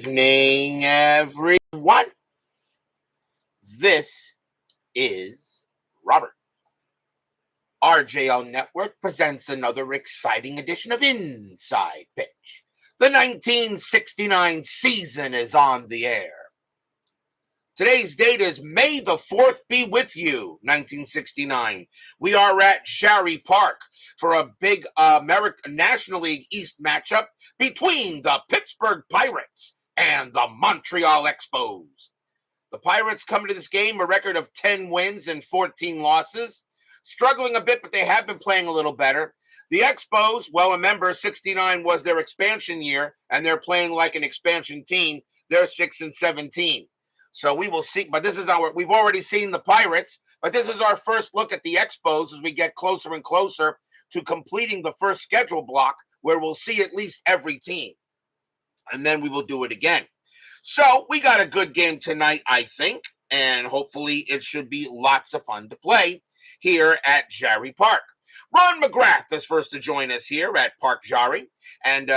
evening, everyone. This is Robert. RJO Network presents another exciting edition of Inside Pitch. The 1969 season is on the air. Today's date is May the 4th be with you, 1969. We are at Jarry Parc for a big National League East matchup between the Pittsburgh Pirates and the Montreal Expos. The Pirates come to this game a record of 10 wins and 14 losses. Struggling a bit, but they have been playing a little better. The Expos, well, remember, 69 was their expansion year, and they're playing like an expansion team. They're 6-17. So we will see, but we've already seen the Pirates, but this is our first look at the Expos as we get closer and closer to completing the first schedule block where we'll see at least every team. And then we will do it again. So we got a good game tonight, I think, and hopefully it should be lots of fun to play here at Jarry Parc. Ron McGrath is first to join us here at Parc Jarry, and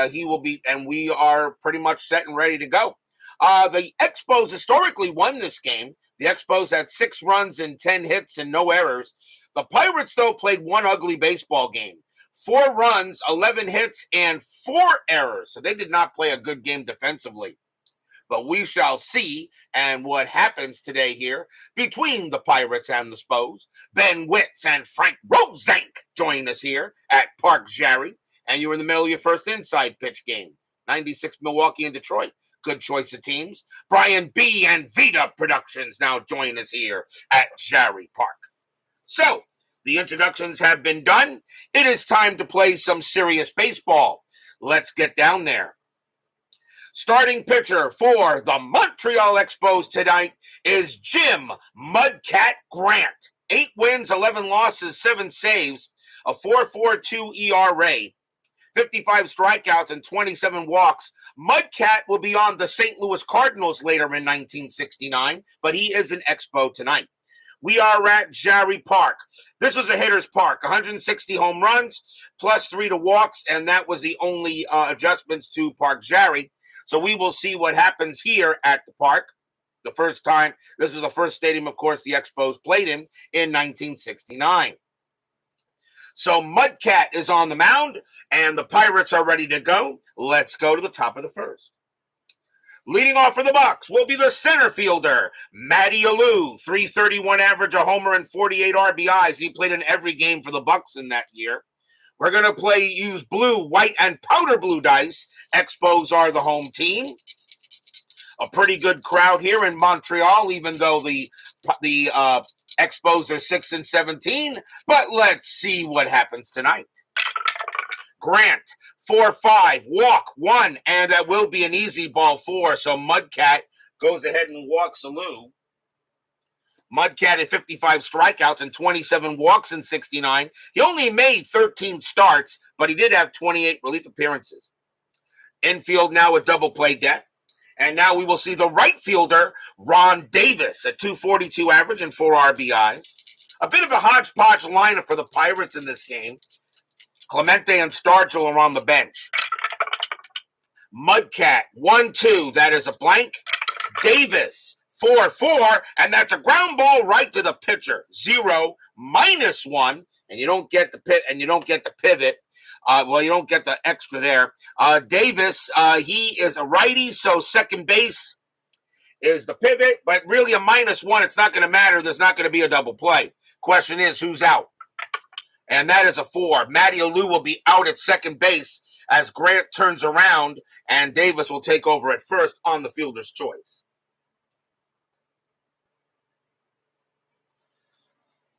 we are pretty much set and ready to go. The Expos historically won this game. The Expos had 6 runs and 10 hits and no errors. The Pirates, though, played one ugly baseball game. 4 runs, 11 hits, and 4 errors. So they did not play a good game defensively. But we shall see and what happens today here between the Pirates and the Expos. Ben Witz and Frank Rosenk join us here at Parc Jarry. And you're in the middle of your first inside pitch game. 96 Milwaukee and Detroit. Good choice of teams. Brian B. and Vita Productions now join us here at Jarry Parc. So, the introductions have been done. It is time to play some serious baseball. Let's get down there. Starting pitcher for the Montreal Expos tonight is Jim Mudcat Grant. 8 wins, 11 losses, 7 saves, a 4.42 ERA. 55 strikeouts and 27 walks. Mudcat will be on the St. Louis Cardinals later in 1969, but he is an Expo tonight. We are at Jarry Parc. This was a hitter's park. 160 home runs, plus 3 to walks, and that was the only adjustments to Parc Jarry. So we will see what happens here at the park. The first time, this was the first stadium, of course, the Expos played in 1969. So Mudcat is on the mound, and the Pirates are ready to go. Let's go to the top of the first. Leading off for the Bucs will be the center fielder, Matty Alou, 331 average, a homer, and 48 RBIs. He played in every game for the Bucs in that year. We're going to use blue, white, and powder blue dice. Expos are the home team. A pretty good crowd here in Montreal, even though the Expos are 6-17, but let's see what happens tonight. Grant, 4-5, walk 1, and that will be an easy ball 4, so Mudcat goes ahead and walks Alou. Mudcat had 55 strikeouts and 27 walks in 69. He only made 13 starts, but he did have 28 relief appearances. Infield now a double play deck. And now we will see the right fielder, Ron Davis, at 242 average and 4 RBIs. A bit of a hodgepodge lineup for the Pirates in this game. Clemente and Stargell are on the bench. Mudcat, 1-2, that is a blank. Davis, 4-4, and that's a ground ball right to the pitcher. 0, -1, and you don't get the pivot. You don't get the extra there. Davis, he is a righty, so second base is the pivot, but really a -1. It's not going to matter. There's not going to be a double play. Question is, who's out? And that is a 4. Matty Alou will be out at second base as Grant turns around, and Davis will take over at first on the fielder's choice.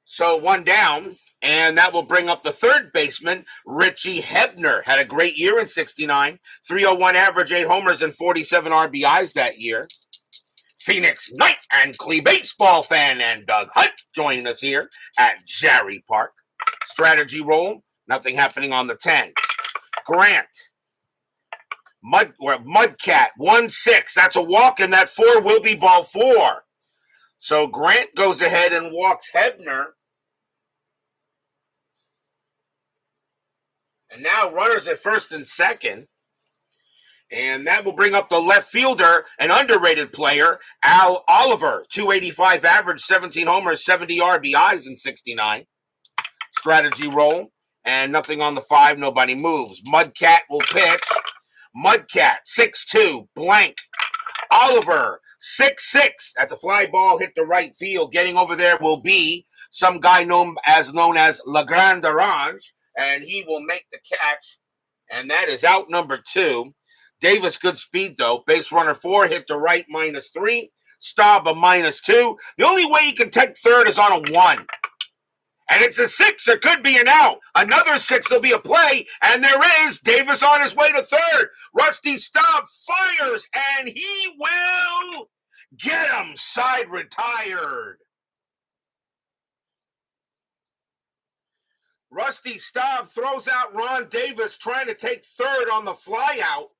So 1 down, and that will bring up the third baseman, Richie Hebner. Had a great year in 69. 301 average, 8 homers, and 47 RBIs that year. Phoenix Knight and Clee baseball fan and Doug Hunt joining us here at Jarry Parc. Strategy roll, nothing happening on the 10. Grant. Mudcat, 1-6. That's a walk, and that 4 will be ball 4. So Grant goes ahead and walks Hebner. And now runners at first and second. And that will bring up the left fielder, an underrated player, Al Oliver, 285 average, 17 homers, 70 RBIs in 69. Strategy roll, and nothing on the 5, nobody moves. Mudcat will pitch. Mudcat, 6'2", blank. Oliver, 6'6", that's a fly ball, hit the right field. Getting over there will be some guy known as Le Grand Orange, and he will make the catch, and that is out number 2. Davis, good speed, though. Base runner 4, hit to right, -3. Staub, a -2. The only way he can take third is on a 1. And it's a 6. There could be an out. Another 6, there'll be a play. And there is. Davis on his way to third. Rusty Staub fires, and he will get him. Side retired. Rusty Staub throws out Ron Davis trying to take third on the fly out.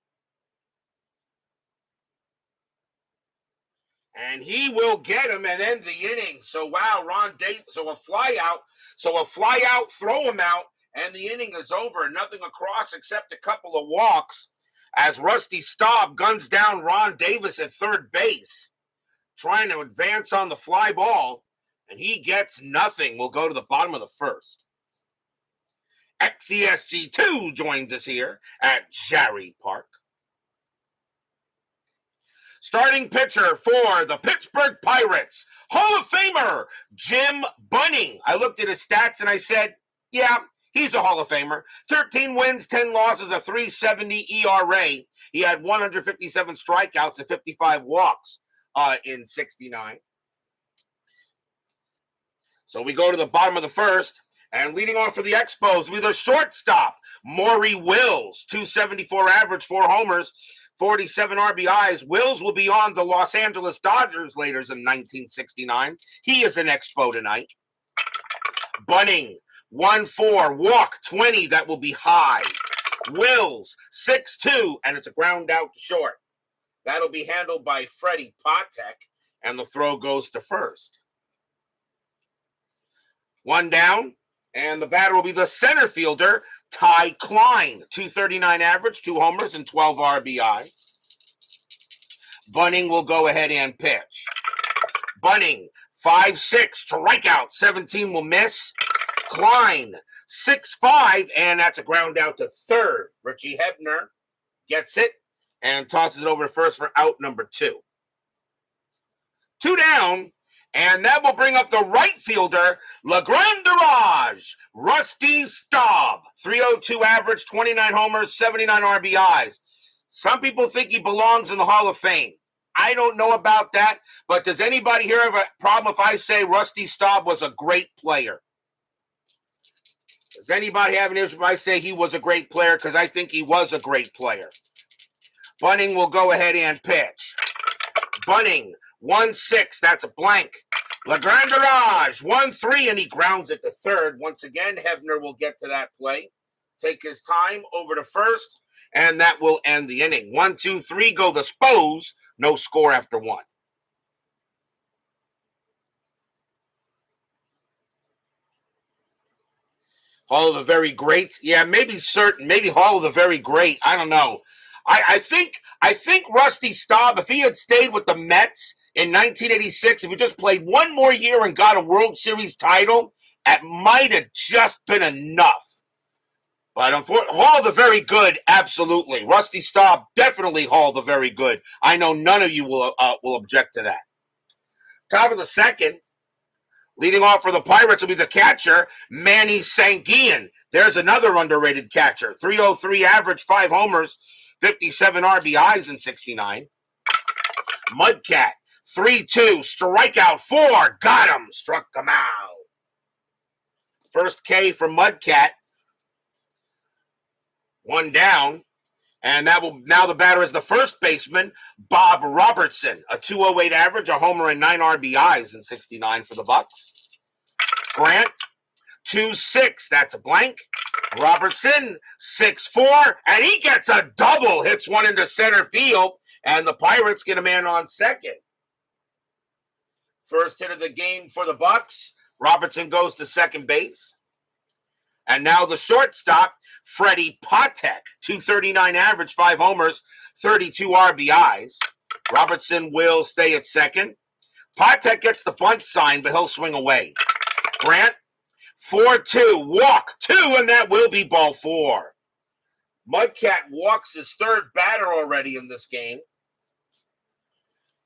And he will get him and end the inning. So, wow, Ron Davis, so a fly out, throw him out, and the inning is over. Nothing across except a couple of walks as Rusty Staub guns down Ron Davis at third base, trying to advance on the fly ball, and he gets nothing. We'll go to the bottom of the first. XESG2 joins us here at Jarry Parc. Starting pitcher for the Pittsburgh Pirates, Hall of Famer Jim Bunning. I looked at his stats and I said, yeah, he's a Hall of Famer. 13 wins, 10 losses, a 3.70 ERA. He had 157 strikeouts and 55 walks in 69. So we go to the bottom of the first. And leading off for the Expos with a shortstop, Maury Wills, 274 average, 4 homers, 47 RBIs. Wills will be on the Los Angeles Dodgers later in 1969. He is an Expo tonight. Bunning, 1-4, walk 20, that will be high. Wills, 6-2, and it's a ground out to short. That'll be handled by Freddie Patek, and the throw goes to first. 1 down. And the batter will be the center fielder, Ty Klein, 239 average, 2 homers, and 12 RBI. Bunning will go ahead and pitch. Bunning, 5'6", strikeout, 17 will miss. Klein, 6'5", and that's a ground out to third. Richie Hebner gets it and tosses it over to first for out number 2. 2 down. And that will bring up the right fielder, Le Grand Orange, Rusty Staub, 302 average, 29 homers, 79 RBIs. Some people think he belongs in the Hall of Fame. I don't know about that, but does anybody here have a problem if I say Rusty Staub was a great player? Does anybody have an issue if I say he was a great player? Because I think he was a great player. Bunning will go ahead and pitch. Bunning, 1-6, that's a blank. Le Grand Orange, 1-3, and he grounds it to third. Once again, Hebner will get to that play. Take his time over to first, and that will end the inning. 1, 2, 3, go the Spos. No score after 1. Hall of the Very Great. Yeah, maybe certain. Maybe Hall of the Very Great. I don't know. I think Rusty Staub, if he had stayed with the Mets in 1986, if he just played one more year and got a World Series title, it might have just been enough. But unfortunately, Hall of the Very Good, absolutely. Rusty Staub, definitely Hall of the Very Good. I know none of you will object to that. Top of the second, leading off for the Pirates will be the catcher, Manny Sanguian. There's another underrated catcher. 303 average, 5 homers, 57 RBIs in 69. Mudcat, 3-2, strikeout 4, got him, struck him out. First K for Mudcat. 1 down, and now the batter is the first baseman, Bob Robertson, a 208 average, a homer, and 9 RBIs in 69 for the Bucks. Grant, 2-6, that's a blank. Robertson, 6'4", and he gets a double, hits one into center field, and the Pirates get a man on second. First hit of the game for the Bucks. Robertson goes to second base. And now the shortstop, Freddie Patek, 239 average, 5 homers, 32 RBIs. Robertson will stay at second. Patek gets the bunt sign, but he'll swing away. Grant, 4-2, walk 2, and that will be ball 4. Mudcat walks his third batter already in this game.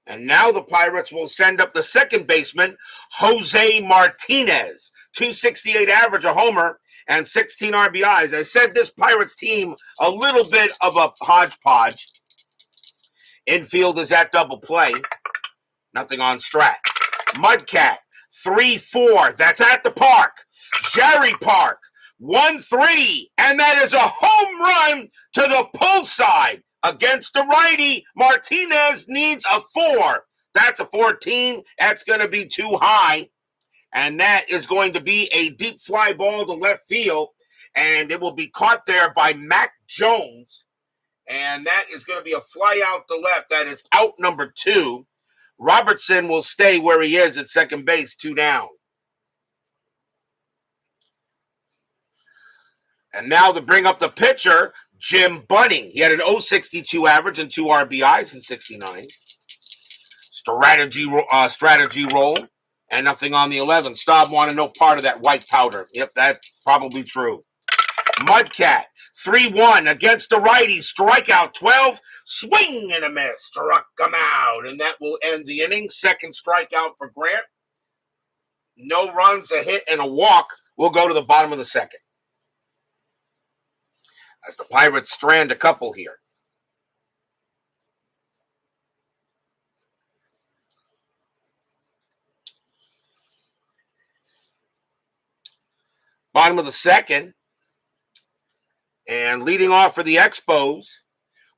And now the Pirates will send up the second baseman, Jose Martinez. 268 average, a homer, and 16 RBIs. I said this Pirates team, a little bit of a hodgepodge. Infield is at double play. Nothing on Strat. Mudcat, 3-4. That's at the Parc. Jarry Parc, 1-3. And that is a home run to the pull side. Against the righty, Martinez needs a 4. That's a 14. That's going to be too high. And that is going to be a deep fly ball to left field. And it will be caught there by Mac Jones. And that is going to be a fly out to left. That is out number 2. Robertson will stay where he is at second base, 2 down. And now to bring up the pitcher, Jim Bunning. He had an 0.62 average and 2 RBIs in 69. Strategy roll. And nothing on the 11. Staub wanted no part of that white powder. Yep, that's probably true. Mudcat, 3-1 against the righty. Strikeout 12. Swing and a miss. Struck him out. And that will end the inning. Second strikeout for Grant. No runs, a hit, and a walk. We'll go to the bottom of the second. As the Pirates strand a couple here. Bottom of the second. And leading off for the Expos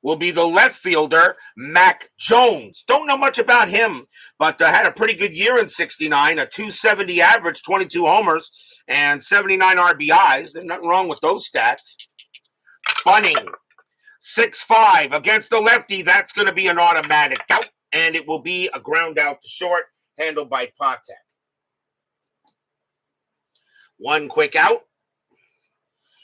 will be the left fielder, Mac Jones. Don't know much about him, but had a pretty good year in 69, a 270 average, 22 homers, and 79 RBIs. There's nothing wrong with those stats. Bunning, 6-5 against the lefty. That's going to be an automatic out, and it will be a ground out to short, handled by Patek. One quick out.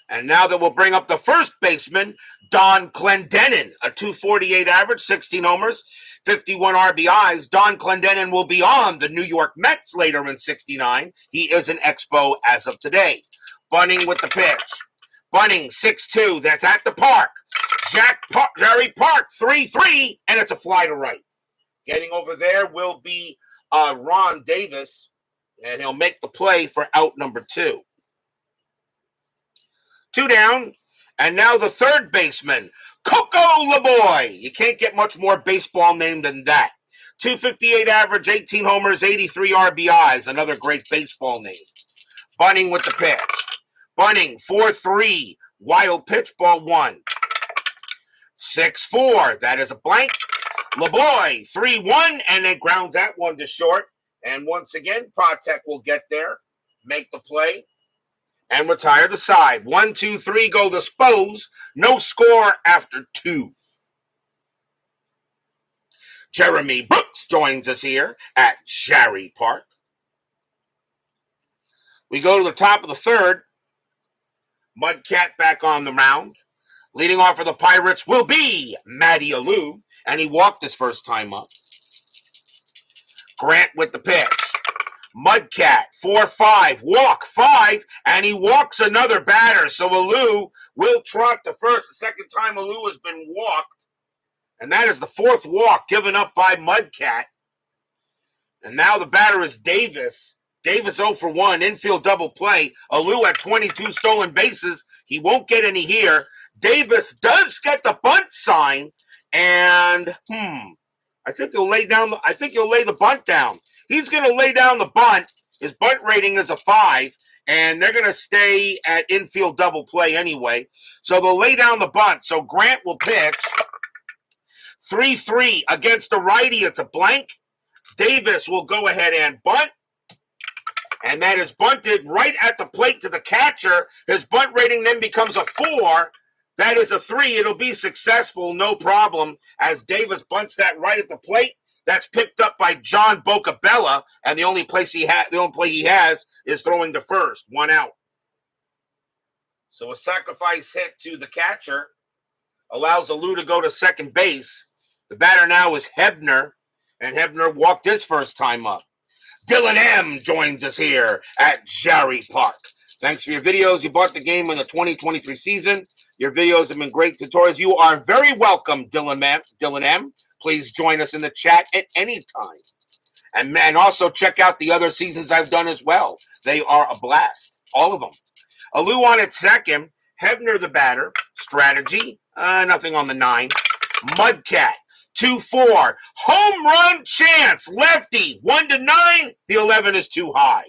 And now that we'll bring up the first baseman, Don Clendenin, a 248 average, 16 homers, 51 RBIs. Don Clendenin will be on the New York Mets later in 69. He is an Expo as of today. Bunning with the pitch. Bunning, 6-2. That's at the Parc. Jarry Parc, 3-3, and it's a fly to right. Getting over there will be Ron Davis, and he'll make the play for out number 2. 2 down, and now the third baseman, Coco LeBoy. You can't get much more baseball name than that. 258 average, 18 homers, 83 RBIs. Another great baseball name. Bunning with the pitch. Bunning, 4-3. Wild pitch, ball 1. 6-4. That is a blank. LeBoy, 3-1, and then grounds that one to short. And once again, Patek will get there, make the play, and retire the side. 1, 2, 3 go the Spos. No score after 2. Jeremy Brooks joins us here at Jarry Parc. We go to the top of the third. Mudcat back on the mound. Leading off for the Pirates will be Matty Alou, and he walked his first time up. Grant with the pitch. Mudcat, 4-5, walk 5, and he walks another batter. So Alou will trot to first. The second time Alou has been walked. And that is the 4th walk given up by Mudcat. And now the batter is Davis. Davis 0 for 1, infield double play. Alou at 22 stolen bases. He won't get any here. Davis does get the bunt sign. And, I think he'll lay the bunt down. He's going to lay down the bunt. His bunt rating is a 5, and they're going to stay at infield double play anyway. So they'll lay down the bunt. So Grant will pitch. 3-3 against the righty. It's a blank. Davis will go ahead and bunt. And that is bunted right at the plate to the catcher. His bunt rating then becomes a 4. That is a 3. It'll be successful, no problem, as Davis bunts that right at the plate. That's picked up by John Bocabella, and the only play he has is throwing to first. 1 out. So a sacrifice hit to the catcher allows Alou to go to second base. The batter now is Hebner, and Hebner walked his first time up. Dylan M. joins us here at Jarry Parc. Thanks for your videos. You bought the game in the 2023 season. Your videos have been great tutorials. You are very welcome, Dylan M. Please join us in the chat at any time. And also check out the other seasons I've done as well. They are a blast, all of them. Alou on at second. Hebner the batter. Strategy, nothing on the 9. Mudcat, 2-4. Home run chance. Lefty, 1-9. The 11 is too high.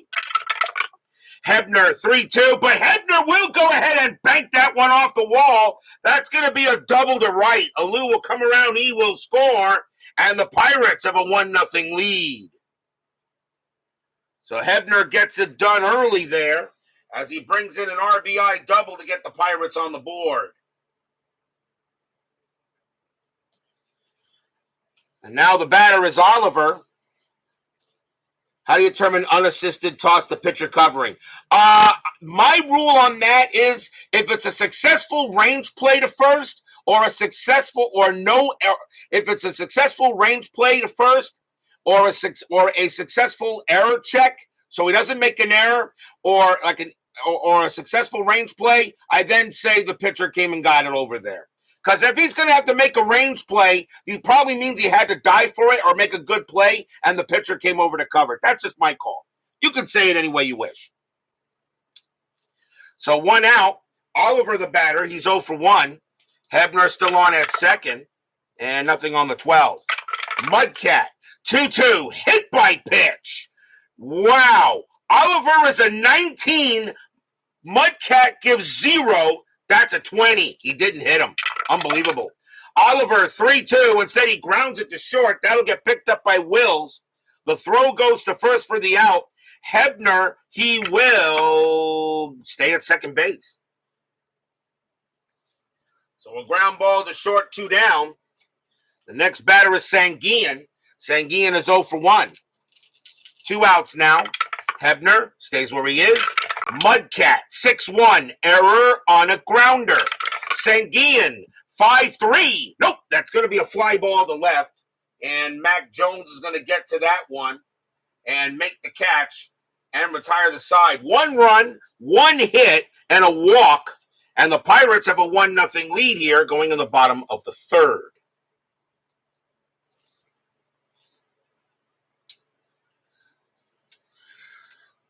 Hebner, 3-2. But Hebner will go ahead and bank that one off the wall. That's going to be a double to right. Alou will come around. He will score. And the Pirates have a 1-0 lead. So Hebner gets it done early there as he brings in an RBI double to get the Pirates on the board. And now the batter is Oliver. How do you determine unassisted toss to pitcher covering? My rule on that is if it's a successful range play to first or a successful or no, if it's a successful range play to first or a successful error check, so he doesn't make an error or a successful range play, I then say the pitcher came and got it over there. Because if he's going to have to make a range play, he probably means he had to dive for it or make a good play, and the pitcher came over to cover it. That's just my call. You can say it any way you wish. So 1 out. Oliver the batter. He's 0 for 1. Hebner still on at second. And nothing on the 12. Mudcat, 2-2. Hit by pitch. Wow. Oliver is a 19. Mudcat gives 0. That's a 20. He didn't hit him. Unbelievable. Oliver, 3-2. Instead, he grounds it to short. That'll get picked up by Wills. The throw goes to first for the out. Hebner, he will stay at second base. So a ground ball to short, 2 down. The next batter is Sanguian. Sanguian is 0 for 1. 2 outs now. Hebner stays where he is. Mudcat, 6-1. Error on a grounder. Sanguian, 5-3. Nope, that's going to be a fly ball to left. And Mac Jones is going to get to that one and make the catch and retire the side. 1 run, 1 hit, and a walk. And the Pirates have a 1-0 lead here going in the bottom of the 3rd.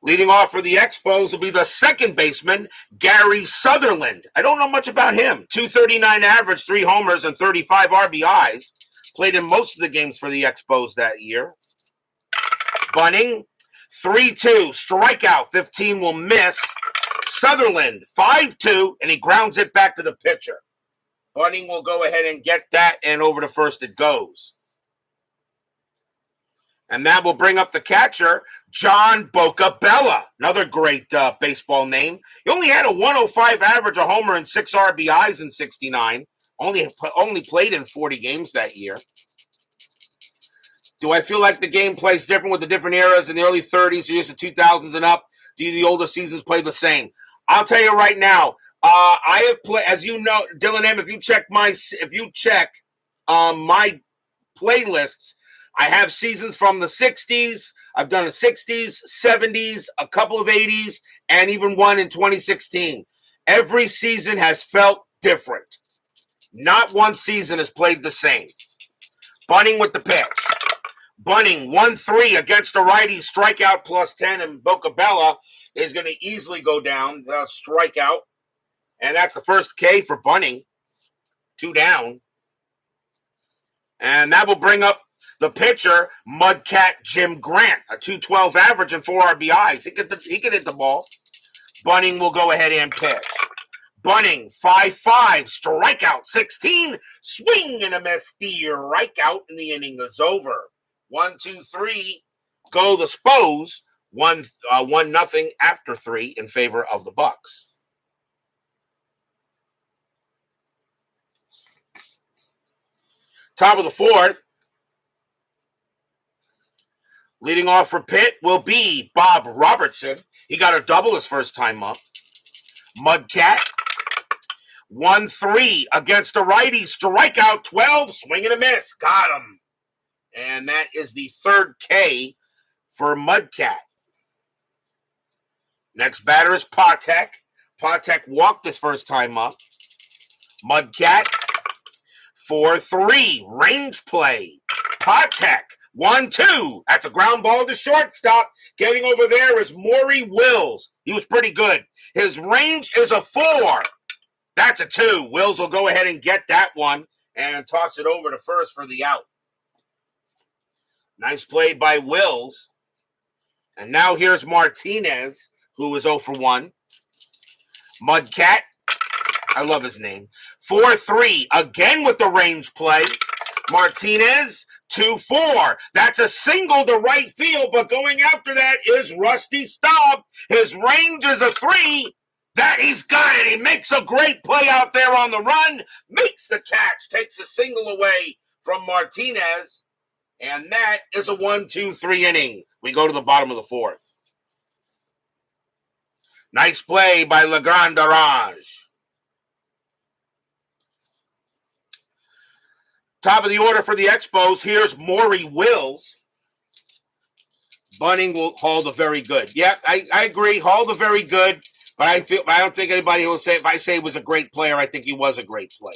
Leading off for the Expos will be the second baseman, Gary Sutherland. I don't know much about him. 239 average, 3 homers, and 35 RBIs. Played in most of the games for the Expos that year. Bunning, 3-2, strikeout, 15 will miss. Sutherland, 5-2, and he grounds it back to the pitcher. Bunning will go ahead and get that, and over to first it goes. And that will bring up the catcher, John Bocabella. Another great baseball name. He only had a 105 average, a homer, and 6 RBIs in 69. Only played in 40 games that year. Do I feel like the game plays different with the different eras in the early 30s, years of 2000s and up? Do the older seasons play the same? I'll tell you right now. I have played, as you know, Dylan M. If you check my playlists, I have seasons from the 60s. I've done the 60s, 70s, a couple of 80s, and even one in 2016. Every season has felt different. Not one season has played the same. Bunning with the pitch. Bunning, 1-3 against a righty, strikeout +10, and Bocabella is going to easily go down, strikeout. And that's the first K for Bunning. 2 down. And that will bring up the pitcher, Mudcat Jim Grant, a 212 average and 4 RBIs. He could hit the ball. Bunning will go ahead and pitch. Bunning, 5-5, strikeout 16, swing and a miss, strikeout, and the inning is over. 1-2-3, go the Spos. 1-0 after 3 in favor of the Bucks. Top of the 4th. Leading off for Pitt will be Bob Robertson. He got a double his first time up. Mudcat, 1-3 against a righty. Strikeout 12. Swing and a miss. Got him. And that is the third K for Mudcat. Next batter is Parc. Parc walked his first time up. Mudcat, 4-3. Range play. Parc, 1-2. That's a ground ball to shortstop. Getting over there is Maury Wills. He was pretty good. His range is a 4. That's a 2. Wills will go ahead and get that one and toss it over to first for the out. Nice play by Wills. And now here's Martinez, who is 0 for 1. Mudcat, I love his name. 4-3, again with the range play. Martinez, 2-4. That's a single to right field, but going after that is Rusty Staub. His range is a 3. That he's got it. He makes a great play out there on the run, makes the catch, takes a single away from Martinez, and that is a 1-2-3 inning. We go to the bottom of the 4th. Nice play by Legrand Orange. Top of the order for the Expos. Here's Maury Wills. Bunning will haul the very good. Yeah, I agree. Haul the very good. But I don't think anybody will say, if I say he was a great player, I think he was a great player.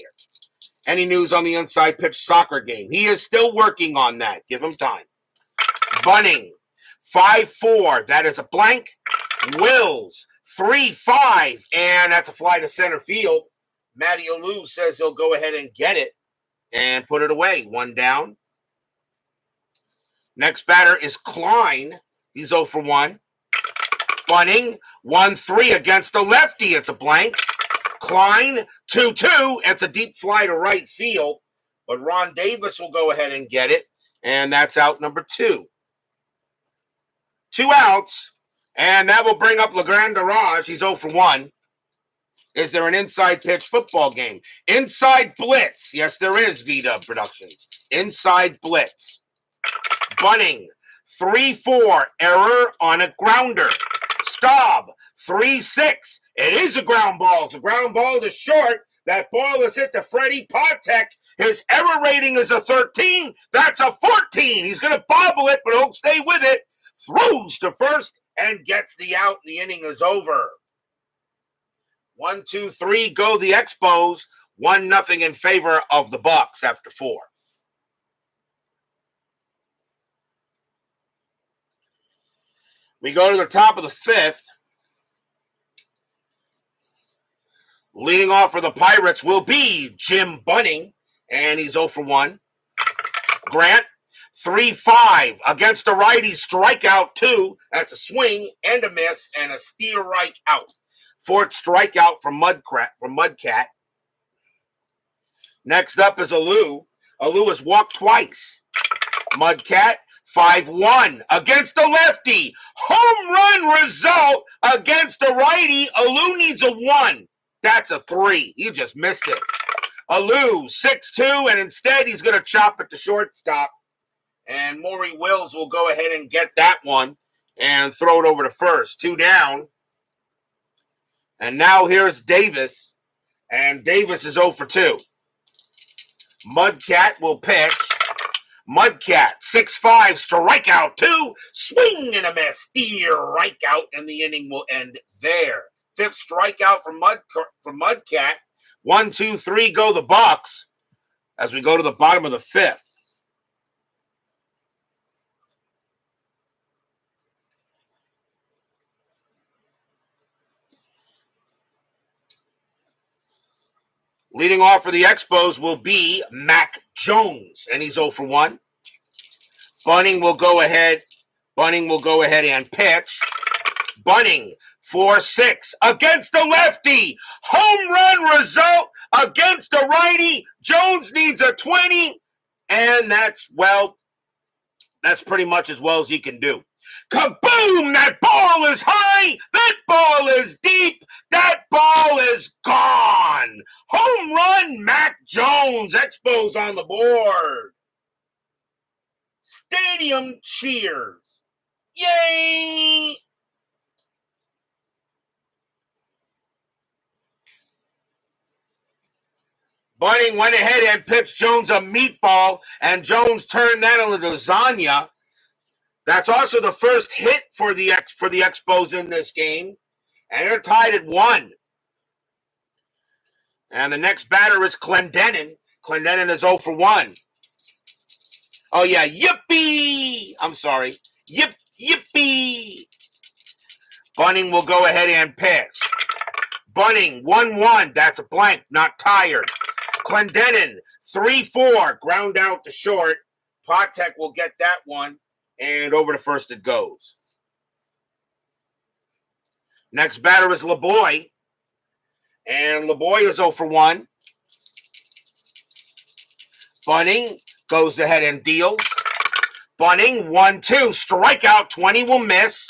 Any news on the inside pitch soccer game? He is still working on that. Give him time. Bunning, 5-4. That is a blank. Wills, 3-5. And that's a fly to center field. Matty Alou says he'll go ahead and get it and put it away. 1 down. Next batter is Klein. He's 0 for 1. Bunning, 1-3 against the lefty. It's a blank. Klein, 2-2. It's a deep fly to right field. But Ron Davis will go ahead and get it. And that's out number 2. 2 outs. And that will bring up Legrand Orange. He's 0 for 1. Is there an inside pitch football game? Inside blitz. Yes, there is, V-Dub Productions. Inside blitz. Bunning, 3-4. Error on a grounder. Staub, 3-6. It is a ground ball. It's a ground ball to short. That ball is hit to Freddie Parc. His error rating is a 13. That's a 14. He's going to bobble it, but he'll stay with it. Throws to first and gets the out. The inning is over. 1-2-3 go the Expos. 1-0 in favor of the Bucks after 4. We go to the top of the 5th. Leading off for the Pirates will be Jim Bunning, and he's 0 for 1. Grant, 3-5 against a righty, strikeout 2. That's a swing and a miss and a steer right out. 4th strikeout from Mudcat. Next up is Alou. Alou has walked twice. Mudcat, 5-1 against the lefty. Home run result against the righty. Alou needs a 1. That's a 3. You just missed it. Alou, 6-2, and instead he's going to chop it to shortstop. And Maury Wills will go ahead and get that one and throw it over to first. 2 down. And now here's Davis. And Davis is 0 for 2. Mudcat will pitch. Mudcat, 6-5, strikeout 2, swing and a miss, steer right out, and the inning will end there. 5th strikeout from Mudcat. 1-2-3 go the Bucks as we go to the bottom of the 5th. Leading off for the Expos will be Mac Jones, and he's 0 for 1. Bunning will go ahead and pitch. Bunning, 4-6 against the lefty. Home run result against the righty. Jones needs a 20, and that's pretty much as well as he can do. Kaboom! That ball is high. That ball is deep. That ball is gone. Home run, Mac Jones. Expos on the board. Stadium cheers. Yay! Bunning went ahead and pitched Jones a meatball, and Jones turned that into lasagna. That's also the first hit for the Expos in this game, and they're tied at 1. And the next batter is Clendenin. Clendenin is 0 for 1. Oh, yeah, yippee! I'm sorry. Yippee! Bunning will go ahead and pitch. Bunning, 1-1. That's a blank, not tired. Clendenin, 3-4. Ground out to short. Parc will get that one, and over to first it goes. Next batter is LeBoy. And LeBoy is 0 for 1. Bunning goes ahead and deals. Bunning, 1-2. Strikeout, 20 will miss.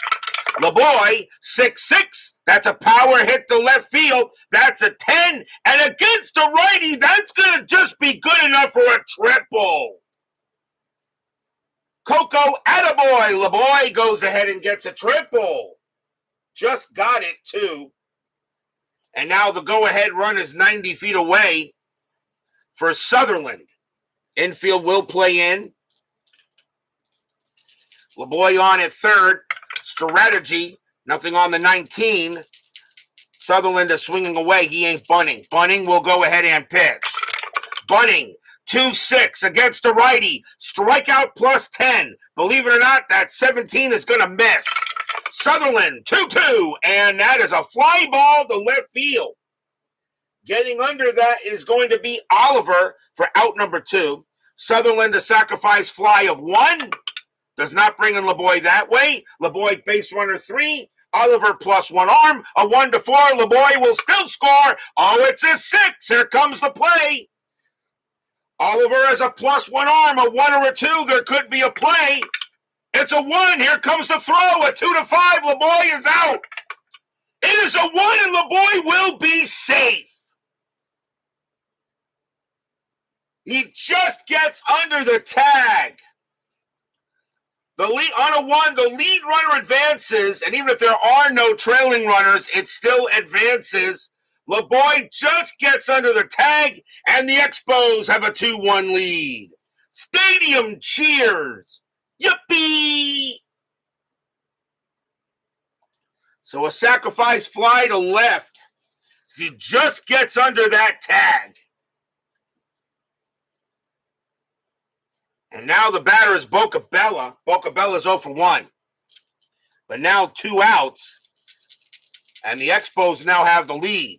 LeBoy, 6-6. That's a power hit to left field. That's a 10. And against a righty, that's going to just be good enough for a triple. Coco, attaboy. LeBoy goes ahead and gets a triple. Just got it, too. And now the go-ahead run is 90 feet away for Sutherland. Infield will play in. LeBoy on at third. Strategy. Nothing on the 19. Sutherland is swinging away. He ain't Bunning. Bunning will go ahead and pitch. Bunning, 2-6 against a righty. Strikeout plus 10. Believe it or not, that 17 is going to miss. Sutherland, 2-2, and that is a fly ball to left field. Getting under that is going to be Oliver for out number 2. Sutherland, a sacrifice fly of 1. Does not bring in LeBoy that way. LeBoy, base runner 3. Oliver plus 1 arm, a 1-4. LeBoy will still score. Oh, it's a 6. Here comes the play. Oliver has a plus 1 arm, a 1 or a 2. There could be a play. It's a 1. Here comes the throw. A 2-5. LeBoy is out. It is a 1, and LeBoy will be safe. He just gets under the tag. On a 1, the lead runner advances, and even if there are no trailing runners, it still advances. LeBoy just gets under the tag, and the Expos have a 2-1 lead. Stadium cheers. Yippee! So a sacrifice fly to left. He just gets under that tag. And now the batter is Bocabella. Bocabella's 0 for 1. But now 2 outs. And the Expos now have the lead.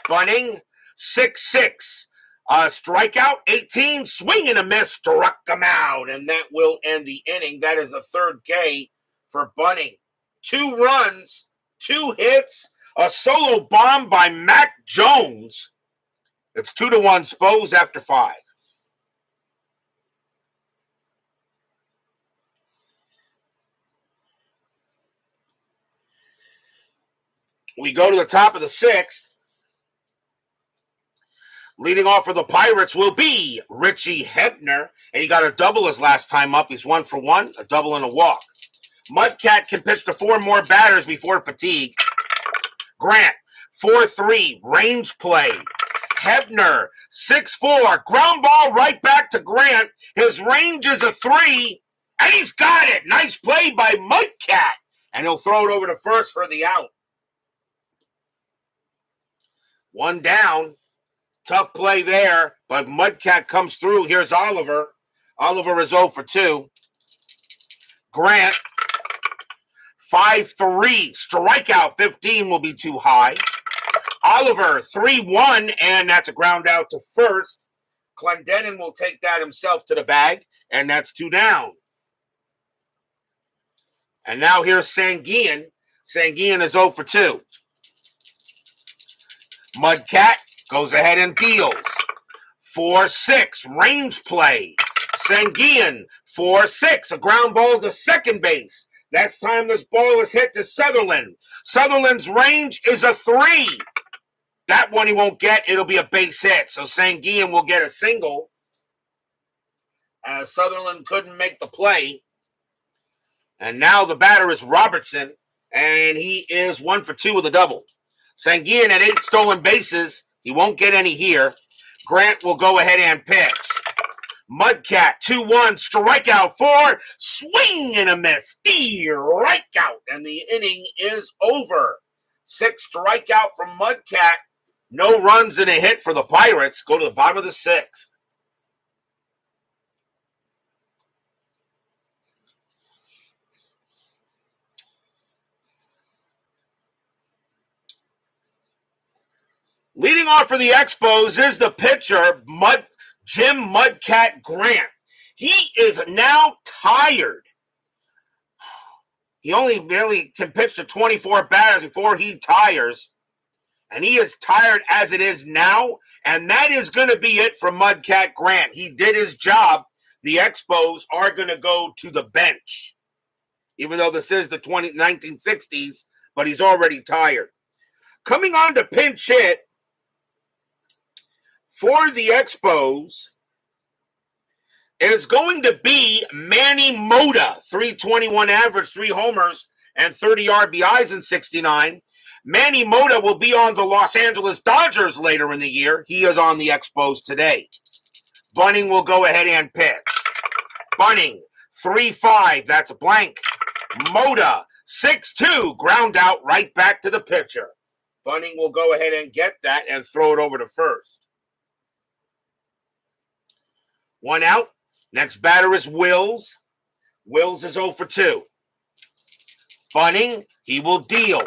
Bunning, 6-6. Strikeout, 18. Swing and a miss. Struck him out. And that will end the inning. That is the third K for Bunning. 2 runs, 2 hits, a solo bomb by Mac Jones. It's 2-1 Spos after 5. We go to the top of the 6th. Leading off for the Pirates will be Richie Hebner. And he got a double his last time up. He's 1 for 1, a double and a walk. Mudcat can pitch to 4 more batters before fatigue. Grant, 4-3, range play. Hebner, 6-4, ground ball right back to Grant. His range is a 3, and he's got it. Nice play by Mudcat. And he'll throw it over to first for the out. 1 down. Tough play there, but Mudcat comes through. Here's Oliver. Oliver is 0 for 2. Grant, 5-3. Strikeout, 15 will be too high. Oliver, 3-1, and that's a ground out to first. Clendenin will take that himself to the bag, and that's 2 down. And now here's Sanguian. Sanguian is 0 for 2. Mudcat goes ahead and deals. 4-6, range play. Sanguian, 4-6, a ground ball to second base. Next time this ball is hit to Sutherland. Sutherland's range is a 3. That one he won't get. It'll be a base hit. So Sanguian will get a single. Sutherland couldn't make the play. And now the batter is Robertson. And he is 1 for 2 with a double. Sanguian at 8 stolen bases. He won't get any here. Grant will go ahead and pitch. Mudcat, 2-1, strikeout 4, swing and a miss, strikeout, and the inning is over. 6 strikeout from Mudcat, no runs and a hit for the Pirates. Go to the bottom of the 6th. Leading off for the Expos is the pitcher, Jim Mudcat Grant. He is now tired. He only really can pitch to 24 batters before he tires. And he is tired as it is now. And that is going to be it for Mudcat Grant. He did his job. The Expos are going to go to the bench. Even though this is the 1960s, but he's already tired. Coming on to pinch hit for the Expos is going to be Manny Mota, 321 average, 3 homers, and 30 RBIs in 69. Manny Mota will be on the Los Angeles Dodgers later in the year. He is on the Expos today. Bunning will go ahead and pitch. Bunning, 3-5, that's a blank. Mota, 6-2, ground out right back to the pitcher. Bunning will go ahead and get that and throw it over to first. 1 out. Next batter is Wills. Wills is 0 for 2. Bunning, he will deal.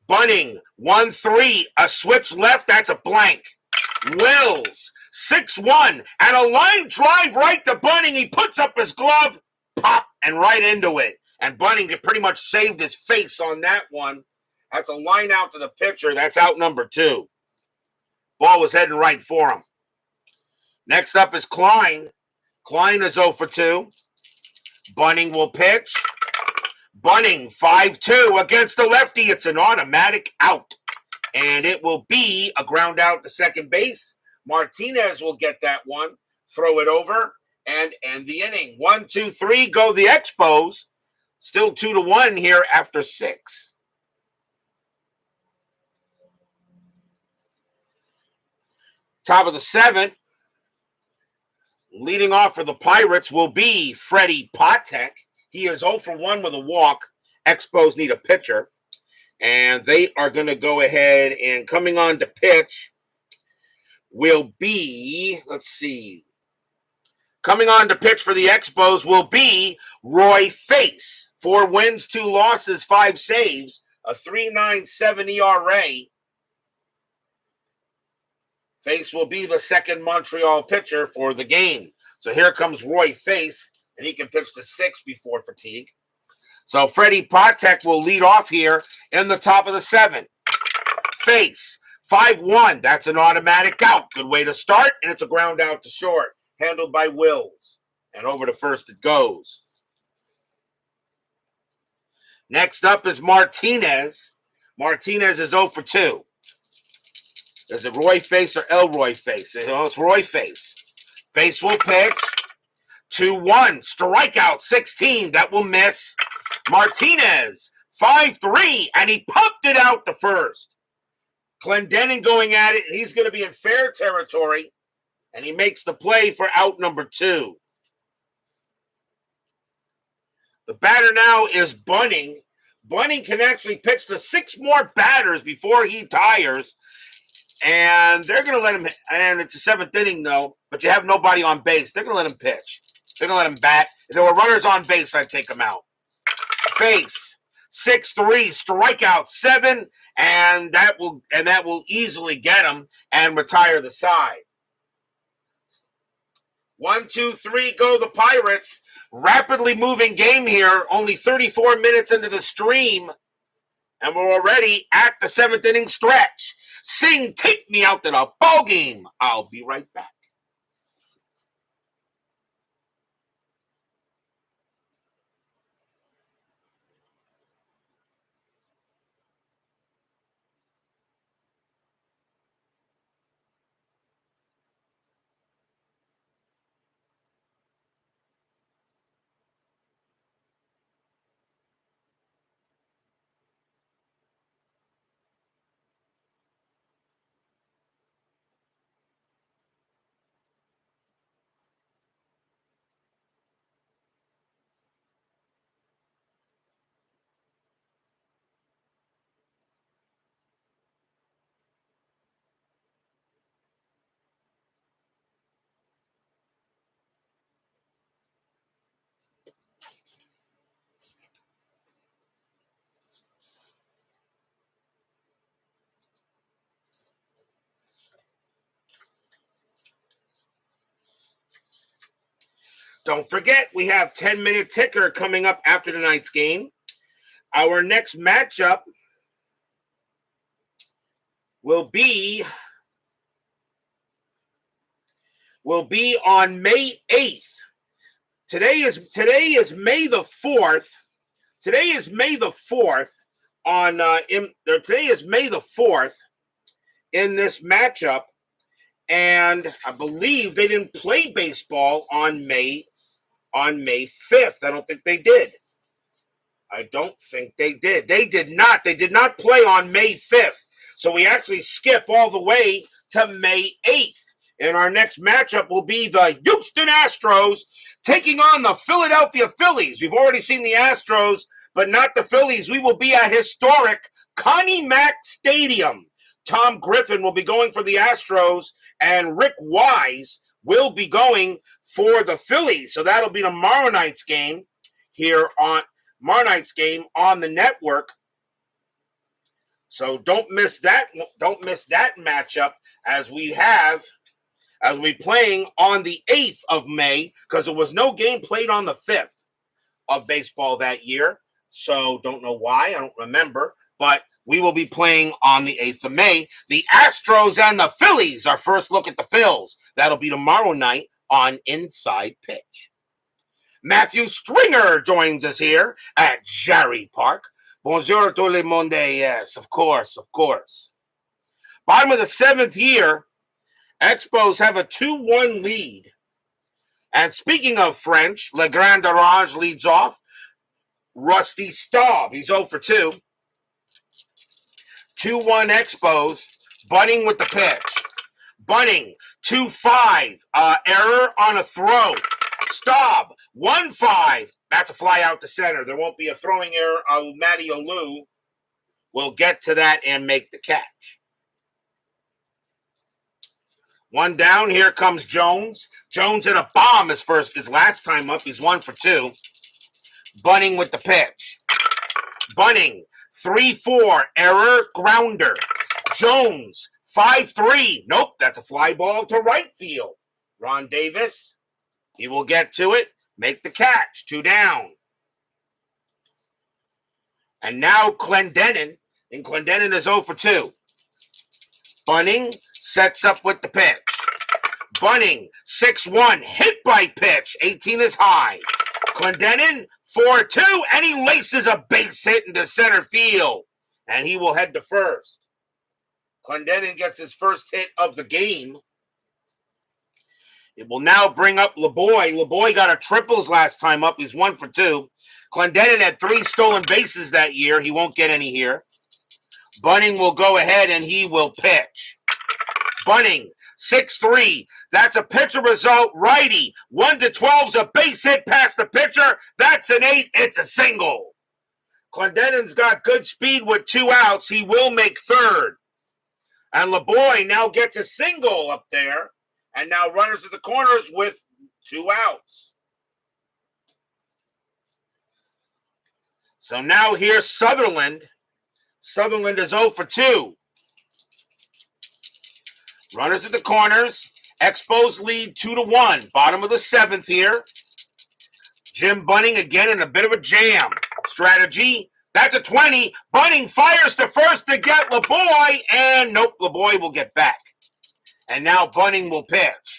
Bunning, 1-3, a switch left, that's a blank. Wills, 6-1, and a line drive right to Bunning. He puts up his glove, pop, and right into it. And Bunning pretty much saved his face on that one. That's a line out to the pitcher. That's out number 2. Ball was heading right for him. Next up is Klein. Klein is 0 for 2. Bunning will pitch. Bunning, 5-2 against the lefty. It's an automatic out. And it will be a ground out to second base. Martinez will get that one, throw it over, and end the inning. 1, 2, 3, go the Expos. Still 2-1 here after 6. Top of the 7th. Leading off for the Pirates will be Freddie Patek. He is 0 for 1 with a walk. Expos need a pitcher. And they are going to go ahead and coming on to pitch will be, let's see. Coming on to pitch for the Expos will be Roy Face. 4 wins, 2 losses, 5 saves, a 3.97 ERA. Face will be the second Montreal pitcher for the game. So here comes Roy Face, and he can pitch to 6 before fatigue. So Freddie Patek will lead off here in the top of the 7th. Face, 5-1. That's an automatic out. Good way to start, and it's a ground out to short. Handled by Wills. And over to first it goes. Next up is Martinez. Martinez is 0 for 2. Is it Roy Face or Elroy Face? It's Roy Face. Face will pitch. 2-1. Strikeout 16. That will miss. Martinez, 5-3. And he pumped it out to first. Clendenin going at it. He's going to be in fair territory. And he makes the play for out number 2. The batter now is Bunning. Bunning can actually pitch to 6 more batters before he tires. And they're going to let him, and it's the 7th inning, though, but you have nobody on base. They're going to let him pitch. They're going to let him bat. If there were runners on base, I'd take him out. Face, 6-3, strikeout 7, and that will easily get him and retire the side. 1, 2, 3, go the Pirates. Rapidly moving game here. Only 34 minutes into the stream, and we're already at the 7th inning stretch. Sing, take me out to the ball game. I'll be right back. Don't forget, we have 10-minute ticker coming up after tonight's game. Our next matchup will be on May 8th. Today is May the 4th. Today is May the 4th today is May the 4th in this matchup, and I believe they didn't play baseball on May 5th. I don't think they did. I don't think they did. They did not. They did not play on May 5th. So we actually skip all the way to May 8th. And our next matchup will be the Houston Astros taking on the Philadelphia Phillies. We've already seen the Astros, but not the Phillies. We will be at historic Connie Mack Stadium. Tom Griffin will be going for the Astros, and Rick Wise will be going for the Phillies. So that'll be tomorrow night's game on the network. So don't miss that. Don't miss that matchup as we playing on the 8th of May, because there was no game played on the 5th of baseball that year. So don't know why. I don't remember. But we will be playing on the 8th of May. The Astros and the Phillies, our first look at the Phils. That'll be tomorrow night on Inside Pitch. Matthew Stringer joins us here at Jarry Parc. Bonjour tout le monde. Yes, of course. Bottom of the 7th year, Expos have a 2-1 lead. And speaking of French, Le Grand Orange leads off. Rusty Staub, he's 0 for 2. 2-1 Expos. Bunning with the pitch. Bunning, 2-5. Error on a throw. Staub, 1-5. That's a fly out to center. There won't be a throwing error. Matty Alou will get to that and make the catch. One down. Here comes Jones. Jones hit a bomb his last time up. He's 1 for 2. Bunning with the pitch. Bunning, 3-4. Error, grounder. Jones, 5-3. Nope, that's a fly ball to right field. Ron Davis, he will get to it, make the catch. 2 down. And now Clendenin, and Clendenin is 0 for 2. Bunning sets up with the pitch. Bunning, 6-1, hit by pitch. 18 is high. Clendenin, 4-2, and he laces a base hit into center field. And he will head to first. Clendenin gets his first hit of the game. It will now bring up LeBoy. LeBoy got a triples last time up. He's 1 for 2. Clendenin had 3 stolen bases that year. He won't get any here. Bunning will go ahead and he will pitch. Bunning, 6-3. That's a pitcher result. Righty. 1-12's a base hit past the pitcher. That's an 8. It's a single. Clendenin's got good speed with 2 outs. He will make third. And LeBoy now gets a single up there. And now runners at the corners with 2 outs. So now here's Sutherland. Sutherland is 0 for 2. Runners at the corners. Expos lead 2-1. Bottom of the 7th here. Jim Bunning again in a bit of a jam. Strategy. That's a 20. Bunning fires to first to get LeBoy. And nope, LeBoy will get back. And now Bunning will pitch.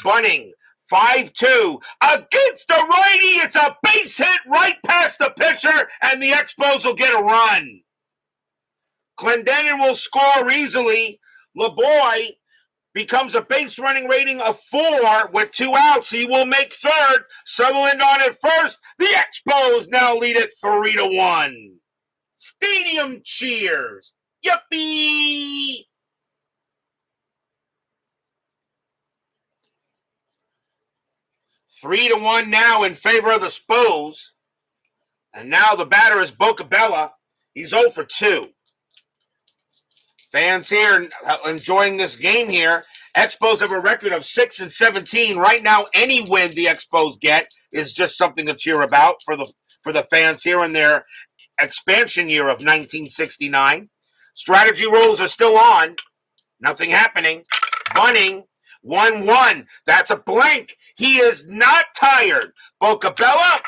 Bunning, 5-2. Against the righty. It's a base hit right past the pitcher. And the Expos will get a run. Clendenin will score easily. LeBoy becomes a base running rating of 4 with 2 outs. He will make third. Sutherland on at first. The Expos now lead it 3-1. Stadium cheers. Yuppie! Three to 1 now in favor of the Spos. And now the batter is Bocabella. He's 0 for 2. Fans here enjoying this game here. Expos have a record of 6-17. Right now, any win the Expos get is just something to cheer about for the fans here in their expansion year of 1969. Strategy rolls are still on. Nothing happening. Bunning 1-1. That's a blank. He is not tired. Bocabella,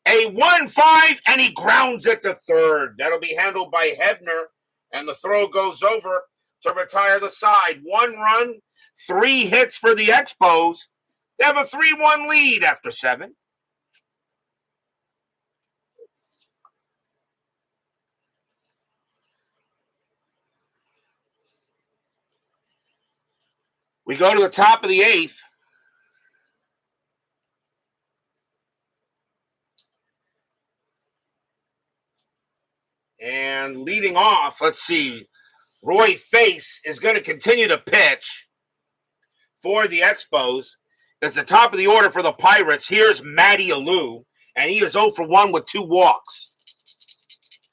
a 1-5, and he grounds it to third. That'll be handled by Hebner, and the throw goes over to retire the side. 1 run, 3 hits for the Expos. They have a 3-1 lead after 7. We go to the top of the 8th. And leading off, let's see, Roy Face is going to continue to pitch for the Expos. It's the top of the order for the Pirates. Here's Matty Alou, and he is 0 for 1 with 2 walks.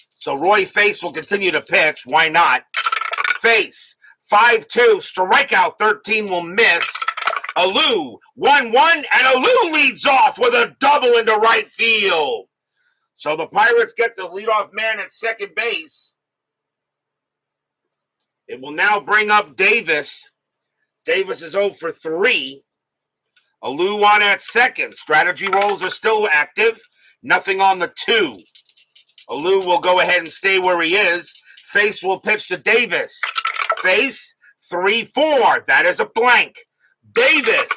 So Roy Face will continue to pitch. Why not? Face, 5-2, strikeout 13 will miss. Alou, 1-1, and Alou leads off with a double into right field. So the Pirates get the leadoff man at second base. It will now bring up Davis. Davis is 0 for 3. Alou on at second. Strategy rolls are still active. Nothing on the 2. Alou will go ahead and stay where he is. Face will pitch to Davis. Face, 3-4. That is a blank. Davis,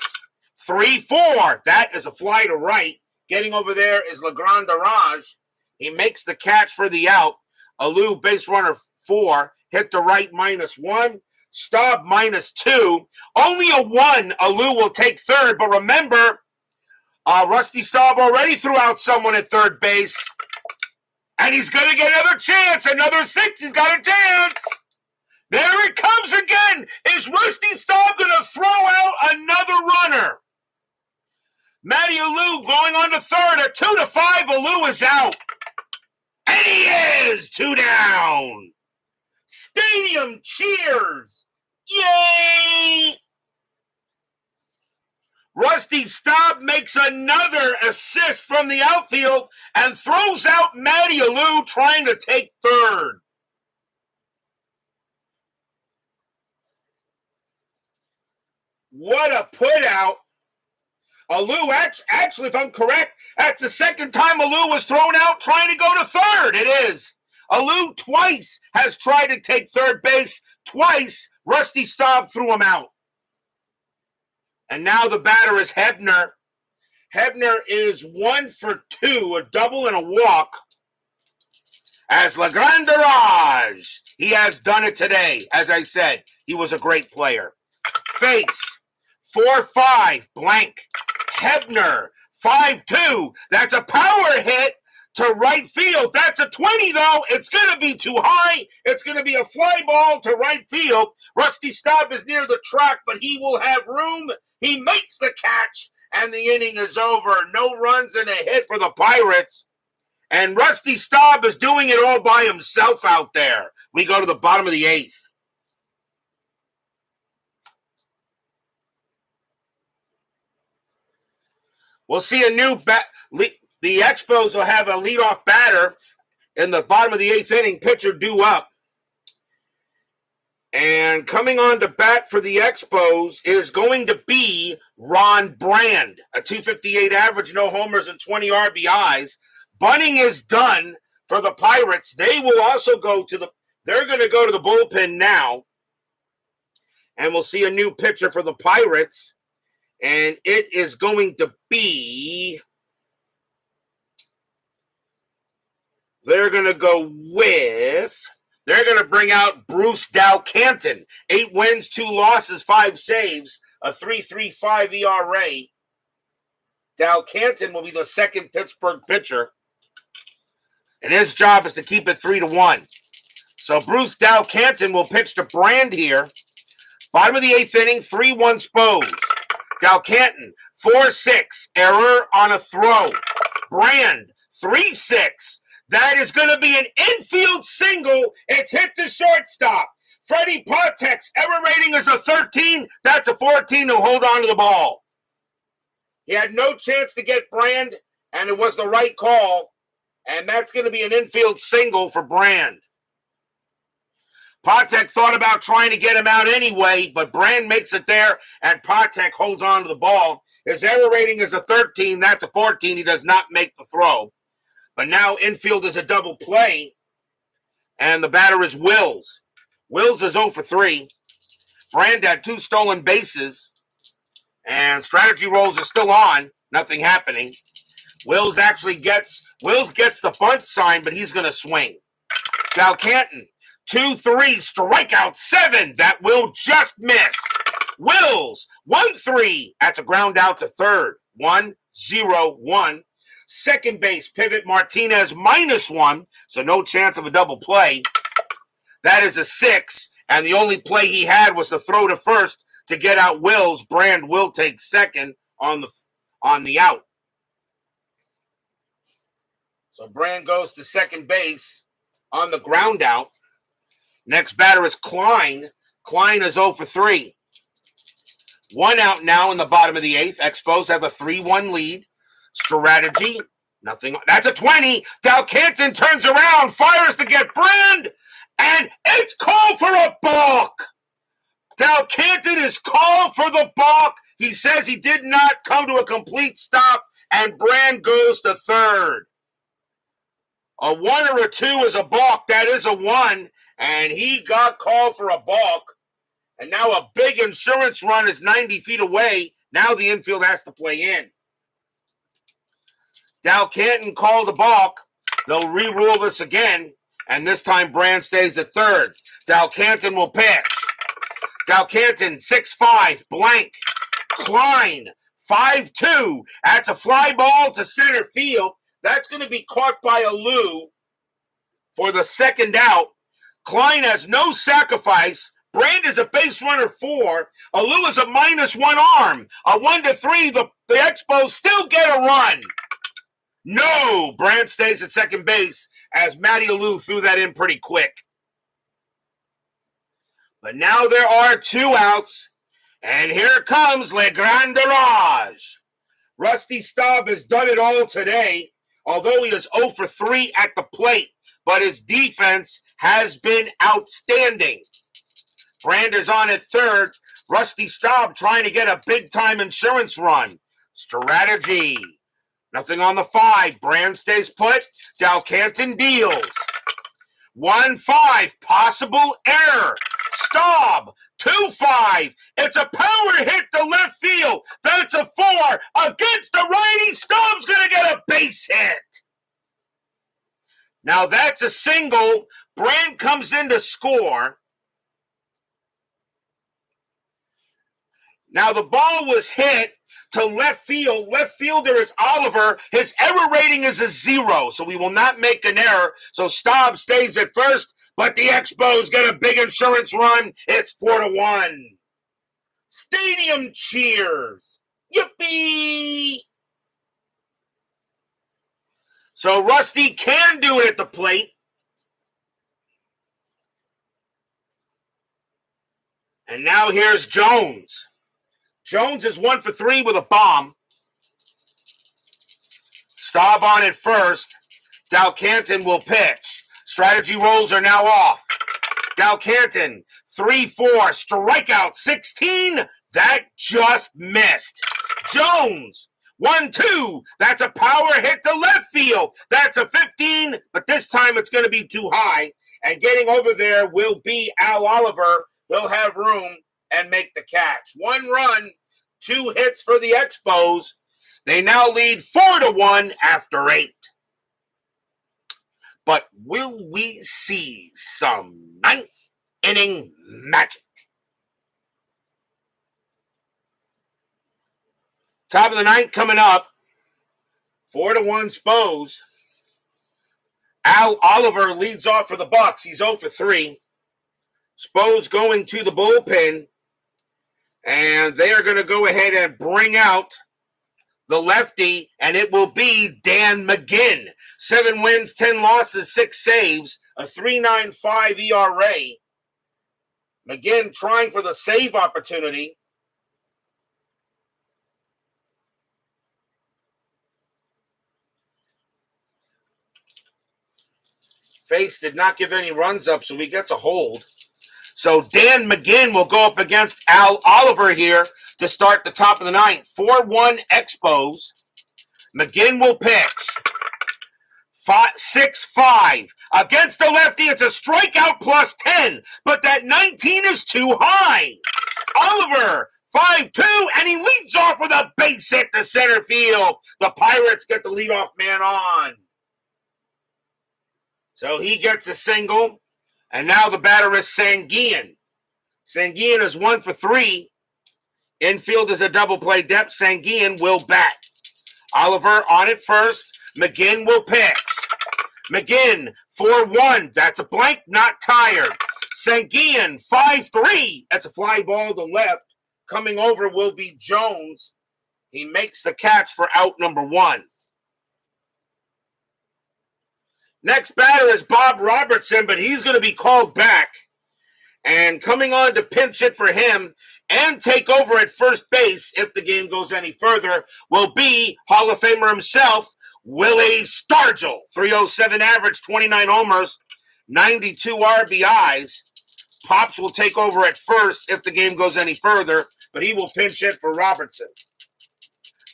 3-4. That is a fly to right. Getting over there is Legrand Daraj. He makes the catch for the out. Alou, base runner 4. Hit the right, -1. Staub, -2. Only a 1. Alou will take third. But remember, Rusty Staub already threw out someone at third base. And he's going to get another chance. Another 6. He's got a chance. There it comes again. Is Rusty Staub going to throw out another runner? Matty Alou going on to third. At 2-5, Alou is out. And he is 2 down. Stadium cheers. Yay! Rusty Staub makes another assist from the outfield and throws out Matty Alou trying to take third. What a put out. Alou, actually, if I'm correct, that's the second time Alou was thrown out trying to go to third. It is. Alou twice has tried to take third base. Twice, Rusty Staub threw him out. And now the batter is Hebner. Hebner is 1 for 2, a double and a walk. As Legrand Daraj, he has done it today. As I said, he was a great player. Face, 4-5, blank. Hebner, 5-2. That's a power hit to right field. That's a 20, though. It's going to be too high. It's going to be a fly ball to right field. Rusty Staub is near the track, but he will have room. He makes the catch, and the inning is over. No runs and a hit for the Pirates. And Rusty Staub is doing it all by himself out there. We go to the bottom of the 8th. We'll see a new the Expos will have a leadoff batter in the bottom of the 8th inning, pitcher due up. And coming on to bat for the Expos is going to be Ron Brand, a .258 average, no homers and 20 RBIs. Bunning is done for the Pirates. They will also they're going to go to the bullpen now. And we'll see a new pitcher for the Pirates. And it is going to be, they're going to bring out Bruce Dalcanton. 8 wins, 2 losses, 5 saves, a 3.35 ERA. Dalcanton will be the second Pittsburgh pitcher. And his job is to keep it 3-1. So Bruce Dalcanton will pitch to Brand here. Bottom of the 8th inning, 3-1 Spos. Dalcanton, 4-6, error on a throw. Brand, 3-6. That is going to be an infield single. It's hit the shortstop. Freddie Patek's error rating is a 13. That's a 14 to hold on to the ball. He had no chance to get Brand, and it was the right call. And that's going to be an infield single for Brand. Parc thought about trying to get him out anyway, but Brand makes it there, and Parc holds on to the ball. His error rating is a 13. That's a 14. He does not make the throw. But now infield is a double play, and the batter is Wills. Wills is 0 for 3. Brand had 2 stolen bases, and strategy rolls are still on. Nothing happening. Wills gets the bunt sign, but he's going to swing. Dalcanton, 2-3, strikeout 7. That will just miss. Wills, 1-3. That's a ground out to third. 1-0-1. Second base, pivot Martinez -1, so no chance of a double play. That is a 6, and the only play he had was to throw to first to get out Wills. Brand will take second on the out. So Brand goes to second base on the ground out. Next batter is Klein. Klein is 0 for 3. 1 out now in the bottom of the 8th. Expos have a 3-1 lead. Strategy, nothing. That's a 20. Dalcanton turns around, fires to get Brand, and it's called for a balk. Dalcanton is called for the balk. He says he did not come to a complete stop, and Brand goes to third. A 1 or a 2 is a balk. That is a 1, and he got called for a balk. And now a big insurance run is 90 feet away. Now the infield has to play in. Dalcanton called a balk. They'll re-rule this again, and this time Brand stays at third. Dalcanton will pitch. Dalcanton, 6-5, blank. Klein, 5-2. That's a fly ball to center field. That's going to be caught by Alou for the second out. Klein has no sacrifice. Brand is a base runner 4. Alou is a -1 arm. A 1-3. The Expos still get a run. No, Brand stays at second base as Matty Alou threw that in pretty quick. But now there are 2 outs, and here comes Le Grand Garage. Rusty Staub has done it all today, although he is 0 for 3 at the plate, but his defense has been outstanding. Brand is on at third. Rusty Staub trying to get a big-time insurance run. Strategy. Nothing on the 5. Brand stays put. Dalcanton deals. 1-5. Possible error. Staub. 2-5. It's a power hit to left field. That's a 4. Against the righty. Staub's going to get a base hit. Now that's a single. Brand comes in to score. Now the ball was hit to left field. Left fielder is Oliver. His error rating is a 0, so we will not make an error. So Staub stays at first, but the Expos get a big insurance run. It's 4-1. Stadium cheers. Yippee! So Rusty can do it at the plate. And now here's Jones. Jones is 1 for 3 with a bomb. Staub on at first. Dalcanton will pitch. Strategy rolls are now off. Dalcanton, 3-4, strikeout 16. That just missed. Jones, 1-2. That's a power hit to left field. That's a 15, but this time it's going to be too high. And getting over there will be Al Oliver. He'll have room and make the catch. 1 run, 2 hits for the Expos. They now lead 4-1 after 8. But will we see some 9th inning magic? Top of the 9th coming up. 4-1 Spos. Al Oliver leads off for the Bucks. He's 0 for 3. Spos going to the bullpen, and they are going to go ahead and bring out the lefty, and it will be Dan McGinn. 7 wins, 10 losses, 6 saves, a 3.95 ERA. McGinn trying for the save opportunity. Face did not give any runs up, so he gets a hold. So Dan McGinn will go up against Al Oliver here to start the top of the ninth. 4-1 Expos. McGinn will pitch. 6-5. Against the lefty, it's a strikeout plus 10, but that 19 is too high. Oliver, 5-2, and he leads off with a base hit to center field. The Pirates get the leadoff man on. So he gets a single, and now the batter is Sanguillen. Sanguillen is 1 for 3. Infield is a double play depth. Sanguillen will bat. Oliver on it first. McGinn will pitch. McGinn, 4-1. That's a blank, not tired. Sanguillen, 5-3. That's a fly ball to left. Coming over will be Jones. He makes the catch for out number 1. Next batter is Bob Robertson, but he's going to be called back. And coming on to pinch hit for him and take over at first base, if the game goes any further, will be Hall of Famer himself, Willie Stargell. 307 average, 29 homers, 92 RBIs. Pops will take over at first if the game goes any further, but he will pinch hit for Robertson.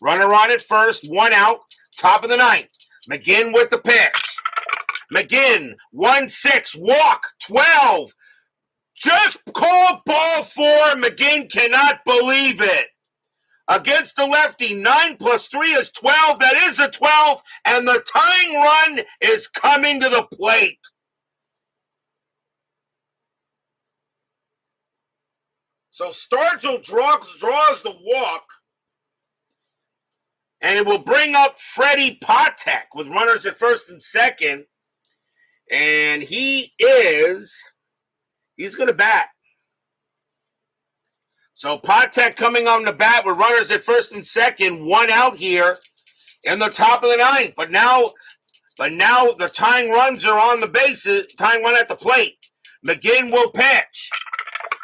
Runner on at first, 1 out, top of the ninth. McGinn with the pitch. McGinn, 1-6, walk, 12. Just called ball 4. McGinn cannot believe it. Against the lefty, 9 plus 3 is 12. That is a 12, and the tying run is coming to the plate. So Stargell draws the walk, and it will bring up Freddie Patek with runners at first and second, and he's going to bat. So Patek coming on the bat with runners at first and second, 1 out here in the top of the ninth. But now the tying runs are on the bases, tying run at the plate. McGinn will pitch.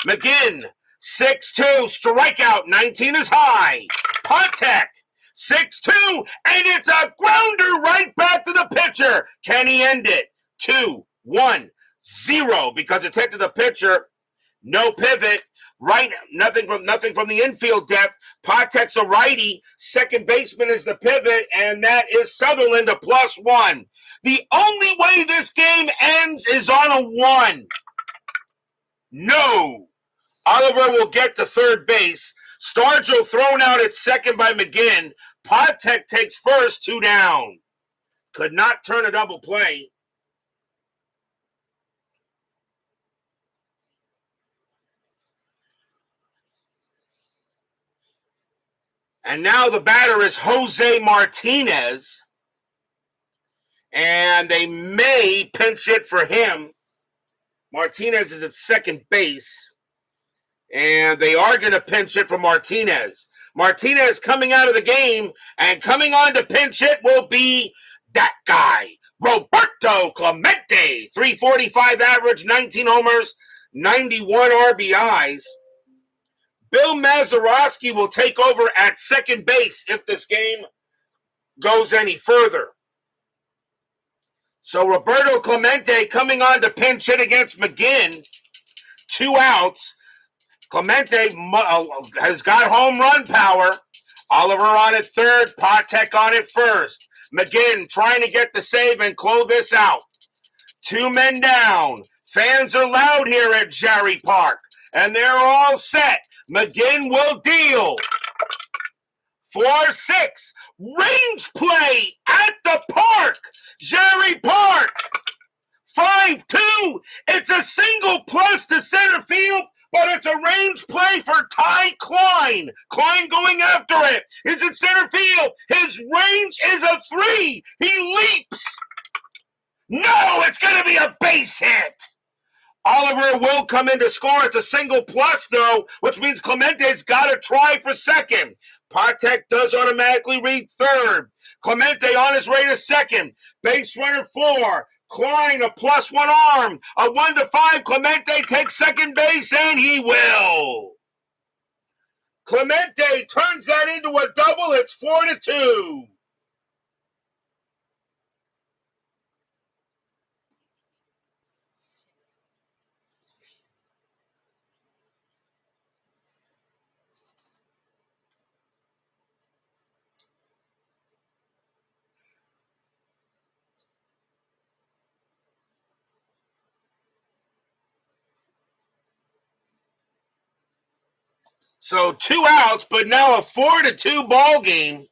McGinn, 6-2, strikeout, 19 is high. Patek, 6-2, and it's a grounder right back to the pitcher. Can he end it? 2-1-0 because it's hit to the pitcher. No pivot. Right, nothing from the infield depth. Patek's a righty. Second baseman is the pivot, and that is Sutherland, a +1. The only way this game ends is on a 1. No. Oliver will get to third base. Stargell thrown out at second by McGinn. Patek takes first, 2 down. Could not turn a double play. And now the batter is Jose Martinez. And they may pinch it for him. Martinez is at second base. And they are going to pinch it for Martinez. Martinez coming out of the game, and coming on to pinch it will be that guy, Roberto Clemente. 345 average, 19 homers, 91 RBIs. Bill Mazeroski will take over at second base if this game goes any further. So Roberto Clemente coming on to pinch hit against McGinn. 2 outs. Clemente has got home run power. Oliver on it third. Patek on it first. McGinn trying to get the save and close this out. 2 men down. Fans are loud here at Jarry Park, and they're all set. McGinn will deal. 4-6. Range play at the Parc. Jarry Park. 5-2. It's a single plus to center field, but it's a range play for Ty Klein. Klein going after it. Is it center field? His range is a 3. He leaps. No, it's going to be a base hit. Oliver will come in to score. It's a single plus, though, which means Clemente's got to try for second. Patek does automatically read third. Clemente on his way to second. Base runner 4. Klein, a +1 arm. A 1-5. Clemente takes second base, and he will. Clemente turns that into a double. It's 4-2. So 2 outs, but now a 4-2 ball game.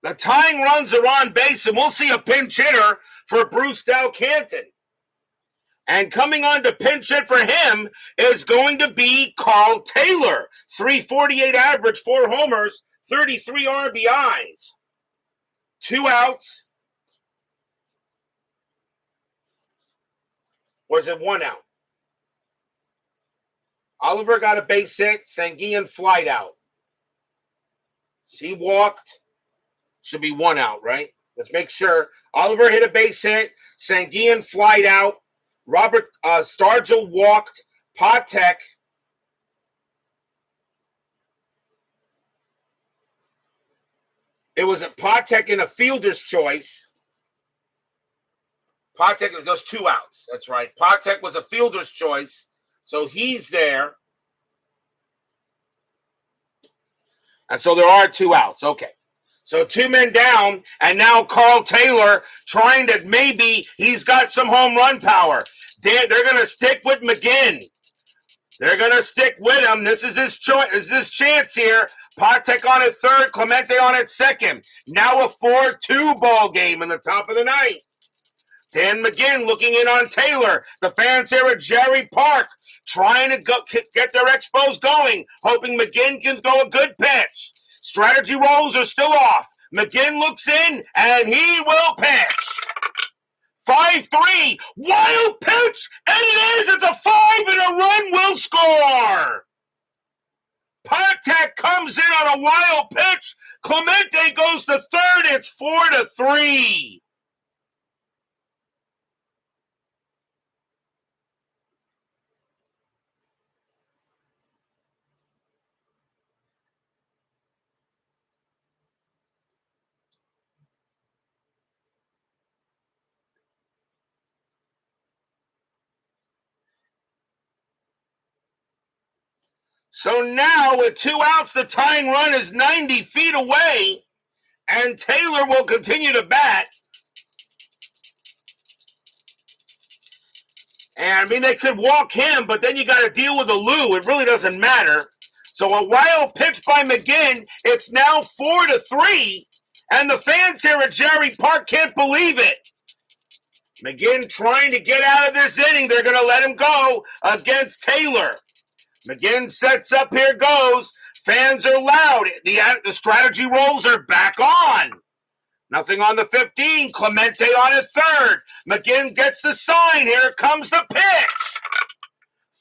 The tying runs are on base, and we'll see a pinch hitter for Bruce Canton. And coming on to pinch hit for him is going to be Carl Taylor. 348 average, 4 homers, 33 RBIs. 2 outs. Or is it 1 out? Oliver got a base hit. Sanguillen flied out. He walked. Should be 1 out, right? Let's make sure. Oliver hit a base hit. Sanguillen flied out. Robert Stargell walked. Patek. It was a Patek and a fielder's choice. Patek was those 2 outs. That's right. Patek was a fielder's choice. So he's there. And so there are 2 outs. Okay. So 2 men down, and now Carl Taylor trying to, maybe he's got some home run power. They're going to stick with McGinn. They're going to stick with him. This is his choice. This is his chance here. Patek on at third, Clemente on at second. Now a 4-2 ball game in the top of the ninth. Dan McGinn looking in on Taylor. The fans here at Jarry Parc trying to get their Expos going, hoping McGinn can go a good pitch. Strategy rolls are still off. McGinn looks in, and he will pitch. 5-3, wild pitch, and it is. It's a 5, and a run will score. Patek comes in on a wild pitch. Clemente goes to third. It's 4-3. So now with 2 outs, the tying run is 90 feet away, and Taylor will continue to bat. And I mean, they could walk him, but then you got to deal with a Lou. It really doesn't matter. So a wild pitch by McGinn. It's now 4-3, and the fans here at Jarry Parc can't believe it. McGinn trying to get out of this inning. They're going to let him go against Taylor. McGinn sets up, here goes. Fans are loud. The strategy rolls are back on. Nothing on the 15. Clemente on at third. McGinn gets the sign. Here comes the pitch.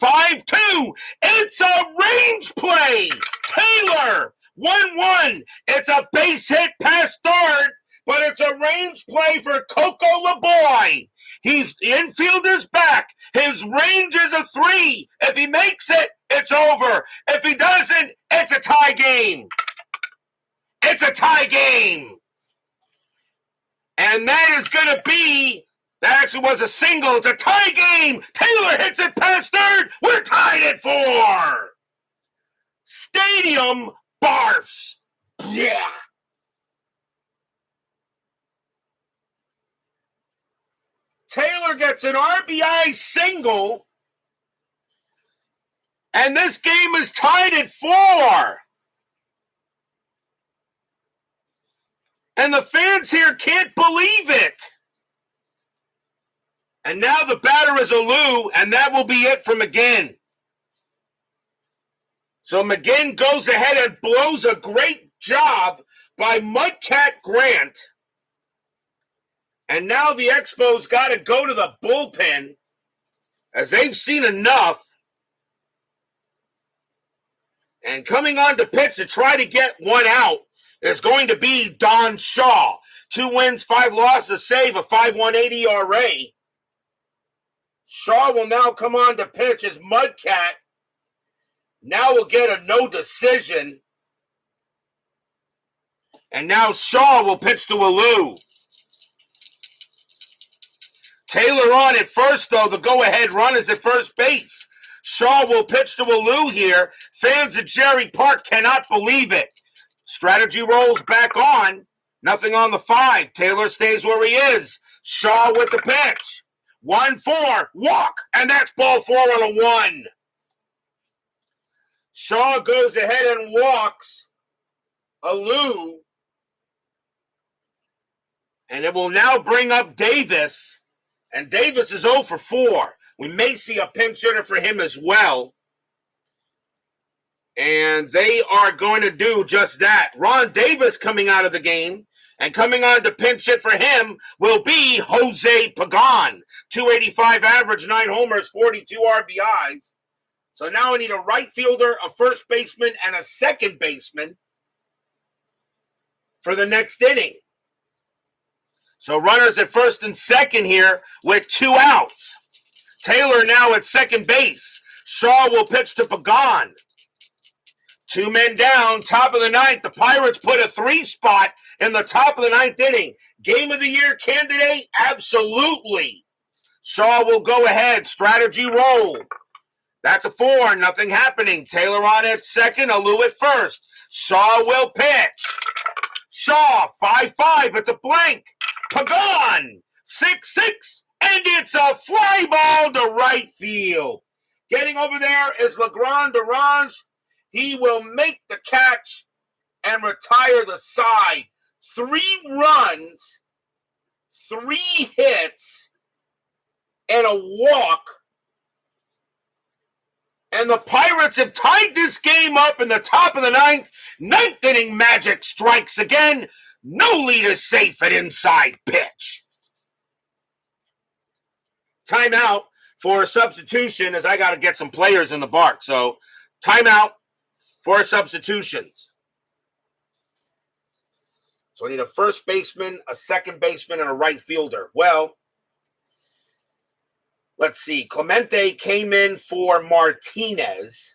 5-2. It's a range play. Taylor, 1-1. It's a base hit past third, but it's a range play for Coco LeBoy. He's infielder's back. His range is a 3. If he makes it, it's over. If he doesn't, it's a tie game. It's a tie game. And that is going to be, that actually was a single. It's a tie game. Taylor hits it past third. We're tied at 4. Stadium barfs. Yeah. Taylor gets an RBI single, and this game is tied at 4. And the fans here can't believe it. And now the batter is a Lou, and that will be it for McGinn. So McGinn goes ahead and blows a great job by Mudcat Grant. And now the Expos got to go to the bullpen, as they've seen enough. And coming on to pitch to try to get 1 out is going to be Don Shaw. 2 wins, 5 losses, save a 5.18 ERA. Shaw will now come on to pitch as Mudcat. Now we'll get a no decision. And now Shaw will pitch to a Lou. Taylor on at first, though. The go-ahead run is at first base. Shaw will pitch to a Lou here. Fans at Jarry Parc cannot believe it. Strategy rolls back on. Nothing on the 5. Taylor stays where he is. Shaw with the pitch. 1-4. Walk. And that's ball 4 on a 1. Shaw goes ahead and walks Alou. And it will now bring up Davis. And Davis is 0 for 4. We may see a pinch hitter for him as well. And they are going to do just that. Ron Davis coming out of the game. And coming on to pinch hit for him will be Jose Pagan. 285 average, 9 homers, 42 RBIs. So now I need a right fielder, a first baseman, and a second baseman for the next inning. So runners at first and second here with 2 outs. Taylor now at second base. Shaw will pitch to Pagan. 2 men down, top of the ninth. The Pirates put a 3 spot in the top of the ninth inning. Game of the year candidate? Absolutely. Shaw will go ahead. Strategy roll. That's a 4. Nothing happening. Taylor on at second. Alou at first. Shaw will pitch. Shaw, 5-5. It's a blank. Pagan, 6-6. And it's a fly ball to right field. Getting over there is Legrand Derange. He will make the catch and retire the side. 3 runs, 3 hits, and a walk. And the Pirates have tied this game up in the top of the ninth. Ninth inning magic strikes again. No lead is safe at inside pitch. Timeout for a substitution as I got to get some players in the park. So timeout for substitutions. So I need a first baseman, a second baseman, and a right fielder. Well, let's see. Clemente came in for Martinez.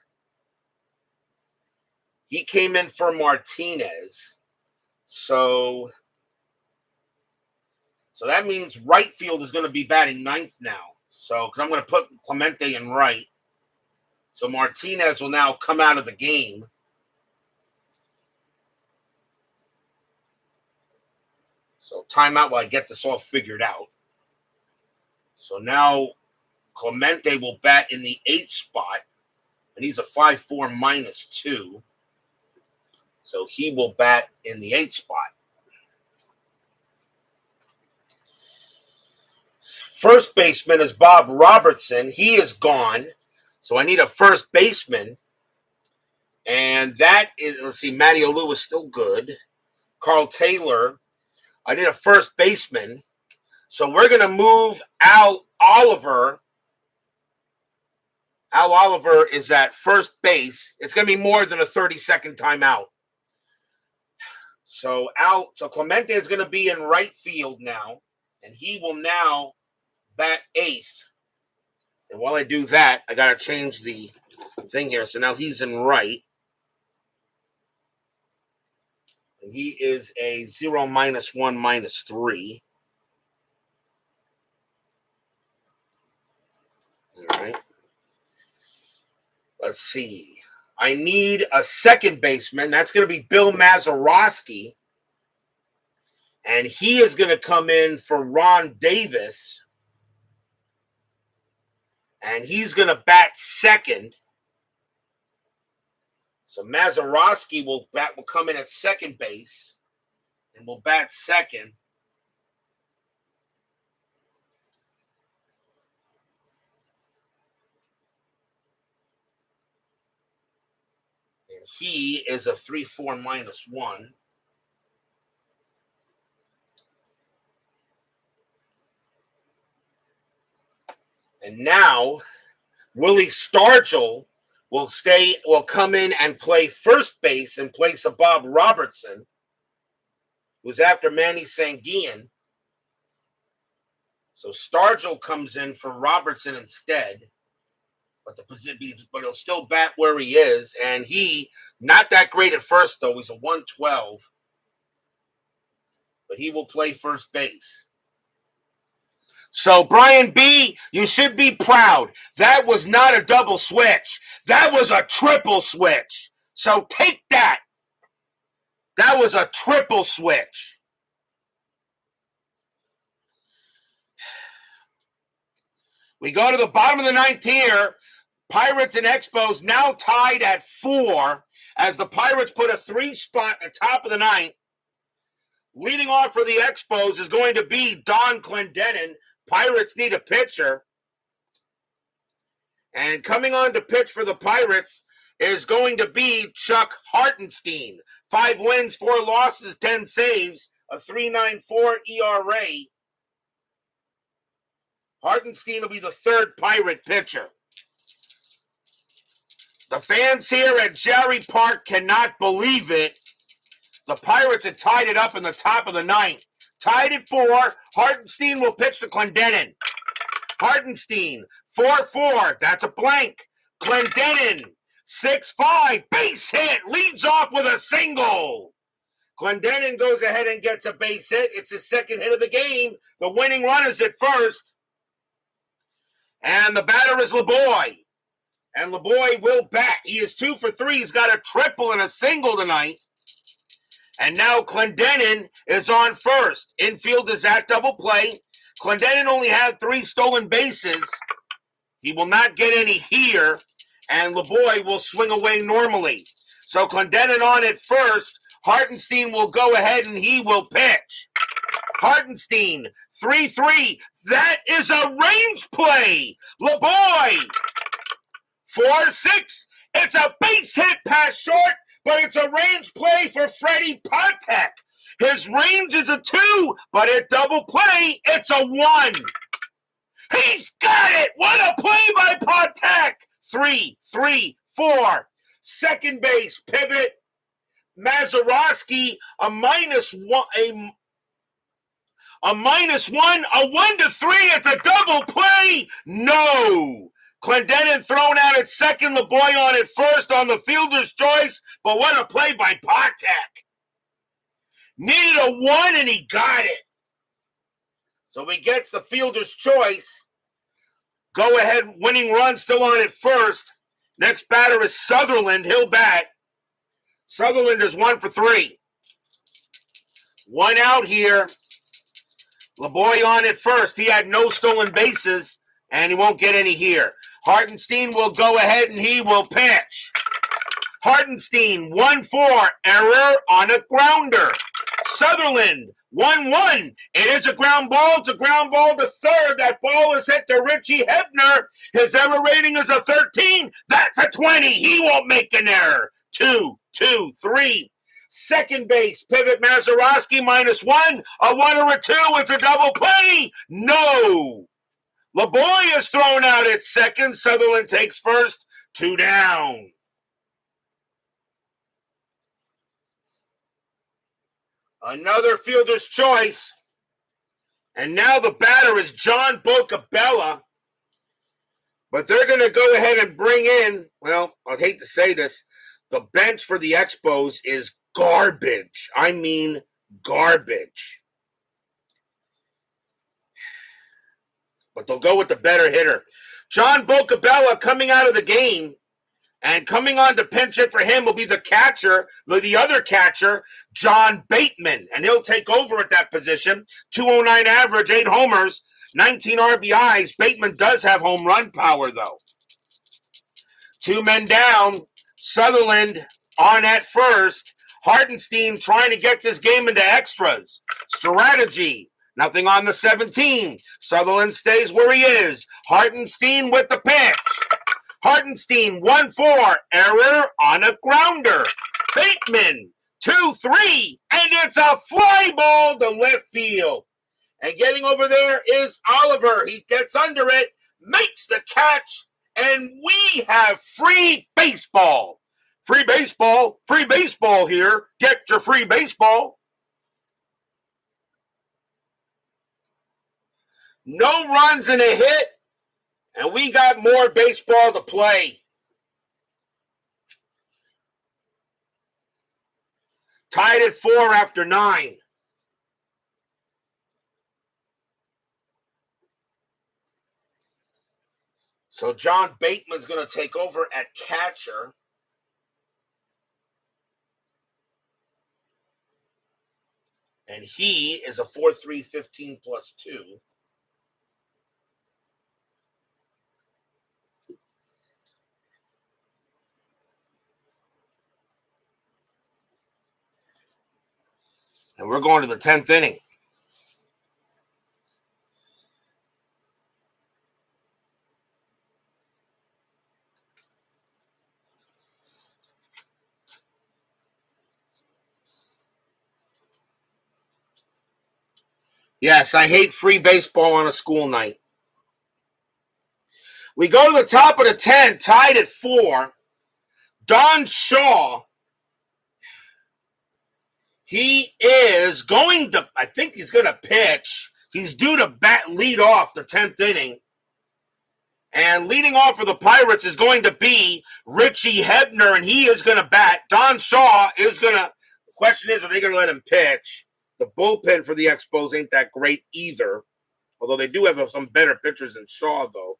He came in for Martinez. So that means right field is going to be batting ninth now. So, because I'm going to put Clemente in right. So Martinez will now come out of the game. So timeout while I get this all figured out. So now Clemente will bat in the 8th spot. And he's a 5-4 -2. So he will bat in the 8th spot. First baseman is Bob Robertson. He is gone. So I need a first baseman. And that is, let's see, Matty Alou is still good. Carl Taylor. I need a first baseman. So we're going to move Al Oliver. Al Oliver is at first base. It's going to be more than a 30-second timeout. So Clemente is going to be in right field now. And he will now bat 8th. And while I do that, I got to change the thing here. So now he's in right. And he is a 0 -1 -3. All right. Let's see. I need a second baseman. That's going to be Bill Mazeroski. And he is going to come in for Ron Davis. And he's going to bat second. So Mazeroski will come in at second base and will bat second. And he is a 3-4 -1. And now Willie Stargell will come in and play first base in place of Bob Robertson, who's after Manny Sanguillen. So Stargell comes in for Robertson instead, but he'll still bat where he is, and he not that great at first though. He's a 112, but he will play first base. So, Brian B., you should be proud. That was not a double switch. That was a triple switch. So, take that. That was a triple switch. We go to the bottom of the ninth here. Pirates and Expos now tied at 4 as the Pirates put a 3 spot at the top of the 9th. Leading off for the Expos is going to be Don Clendenin. Pirates need a pitcher. And coming on to pitch for the Pirates is going to be Chuck Hartenstein. 5 wins, 4 losses, 10 saves, a 3.94 ERA. Hartenstein will be the 3rd Pirate pitcher. The fans here at Jarry Park cannot believe it. The Pirates had tied it up in the top of the 9th. Tied at 4. Hartenstein will pitch to Clendenin. Hartenstein, 4-4. That's a blank. Clendenin, 6-5. Base hit. Leads off with a single. Clendenin goes ahead and gets a base hit. It's his 2nd hit of the game. The winning run is at first. And the batter is LeBoy. And LeBoy will bat. He is 2 for 3. He's got a triple and a single tonight. And now Clendenin is on first. Infield is at double play. Clendenin only had 3 stolen bases. He will not get any here. And LeBoy will swing away normally. So Clendenin on at first. Hartenstein will go ahead and he will pitch. Hartenstein, 3-3. That is a range play. LeBoy, 4-6. It's a base hit past short, but it's a range play for Freddie Parc. His range is a 2, but at double play, it's a 1. He's got it. What a play by Parc. 3-3-4. Second base pivot. Mazeroski, a -1, a -1, a 1-3. It's a double play. No. Clendenin thrown out at second. LeBoy on at first on the fielder's choice. But what a play by Parc. Needed a 1 and he got it. So he gets the fielder's choice. Go ahead, winning run still on at first. Next batter is Sutherland. He'll bat. Sutherland is 1 for 3. 1 out here. LeBoy on at first. He had no stolen bases, and he won't get any here. Hartenstein will go ahead and he will pitch. Hartenstein, 1-4. Error on a grounder. Sutherland, 1-1. It is a ground ball. It's a ground ball to third. That ball is hit to Richie Hebner. His error rating is a 13. That's a 20. He won't make an error. 2-2-3. Second base, pivot Mazeroski, -1. A 1 or a 2. It's a double play. No. LeBoy is thrown out at second. Sutherland takes first. 2 down. Another fielder's choice. And now the batter is John Bocabella. But they're going to go ahead and bring in, well, I'd hate to say this, the bench for the Expos is garbage. I mean garbage. But they'll go with the better hitter. John Bocabella coming out of the game. And coming on to pinch it for him will be the catcher, the other catcher, John Bateman. And he'll take over at that position. 209 average, 8 homers, 19 RBIs. Bateman does have home run power, though. 2 men down. Sutherland on at first. Hartenstein trying to get this game into extras. Strategy. Nothing on the 17. Sutherland stays where he is. Hartenstein with the pitch. Hartenstein, 1-4, error on a grounder. Bateman, 2-3, and it's a fly ball to left field. And getting over there is Oliver. He gets under it, makes the catch, and we have free baseball. Free baseball here. Get your free baseball. No runs and a hit. And we got more baseball to play. Tied at 4 after 9. So John Bateman's going to take over at catcher. And he is a 4-3, 15 plus 2. And we're going to the 10th inning. Yes, I hate free baseball on a school night. We go to the top of the 10th, tied at 4. Don Shaw. He is going to, I think he's going to pitch. He's due to lead off the 10th inning. And leading off for the Pirates is going to be Richie Hebner, and he is going to bat. Don Shaw is going to, the question is, are they going to let him pitch? The bullpen for the Expos ain't that great either. Although they do have some better pitchers than Shaw, though.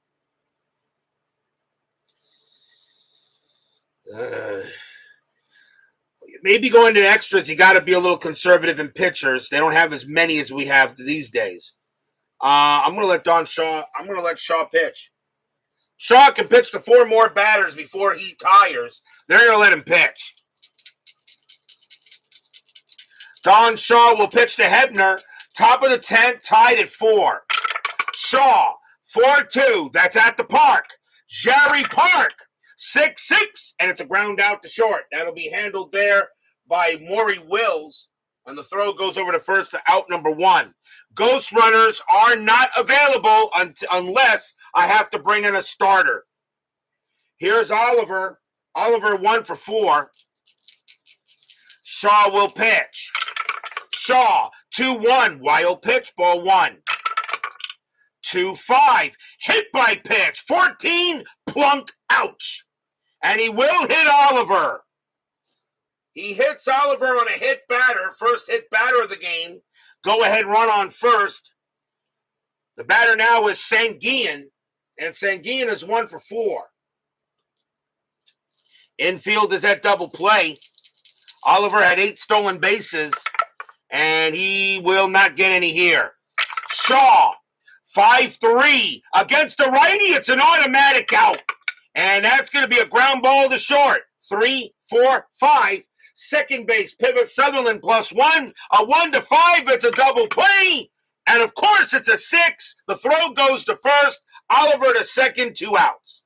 Maybe going to extras, you got to be a little conservative in pitchers. They don't have as many as we have these days. I'm going to let Shaw pitch. Shaw can pitch to 4 more batters before he tires. They're going to let him pitch. Don Shaw will pitch to Hebner. Top of the 10th, tied at 4. Shaw, 4-2. That's at the Parc. Jarry Parc, 6-6. And it's a ground out to short. That'll be handled there by Maury Wills. And the throw goes over to first to out number 1. Ghost runners are not available unless I have to bring in a starter. Here's Oliver. Oliver 1 for 4. Shaw will pitch. Shaw, 2-1. Wild pitch, ball 1. 2-5. Hit by pitch. 14. Plunk. Ouch. And he will hit Oliver. He hits Oliver on a hit batter. First hit batter of the game. Go ahead run on first. The batter now is Sanguian. And Sanguian is 1 for 4. Infield is at double play. Oliver had 8 stolen bases. And he will not get any here. Shaw, 5-3. Against the righty, it's an automatic out. And that's going to be a ground ball to short. 3, 4, 5. Second base, Pivot Sutherland +1. A 1-5, it's a double play. And of course, it's a 6. The throw goes to first. Oliver to second, 2 outs.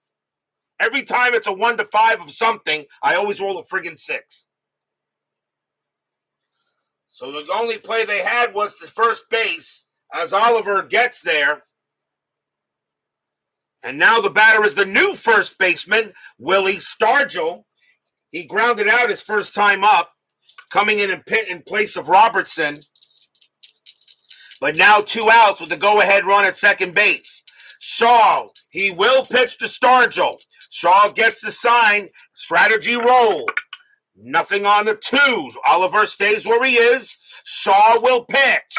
Every time it's a 1-5 of something, I always roll a friggin' 6. So the only play they had was the first base as Oliver gets there. And now the batter is the new first baseman, Willie Stargell. He grounded out his first time up, coming in place of Robertson. But now 2 outs with the go-ahead run at second base. Shaw, he will pitch to Stargell. Shaw gets the sign, strategy roll. Nothing on the 2. Oliver stays where he is. Shaw will pitch.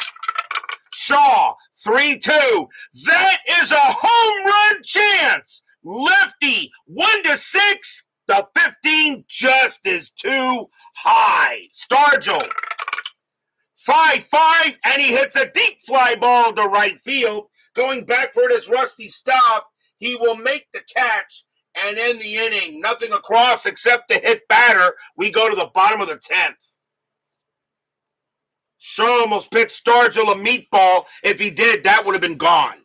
Shaw, 3-2. That is a home run chance. Lefty, 1-6. The 15 just is too high. Stargell, 5-5, and he hits a deep fly ball to right field. Going back for his rusty stop, he will make the catch and end the inning. Nothing across except the hit batter. We go to the bottom of the 10th. Shaw almost pitched Stargell a meatball. If he did, that would have been gone.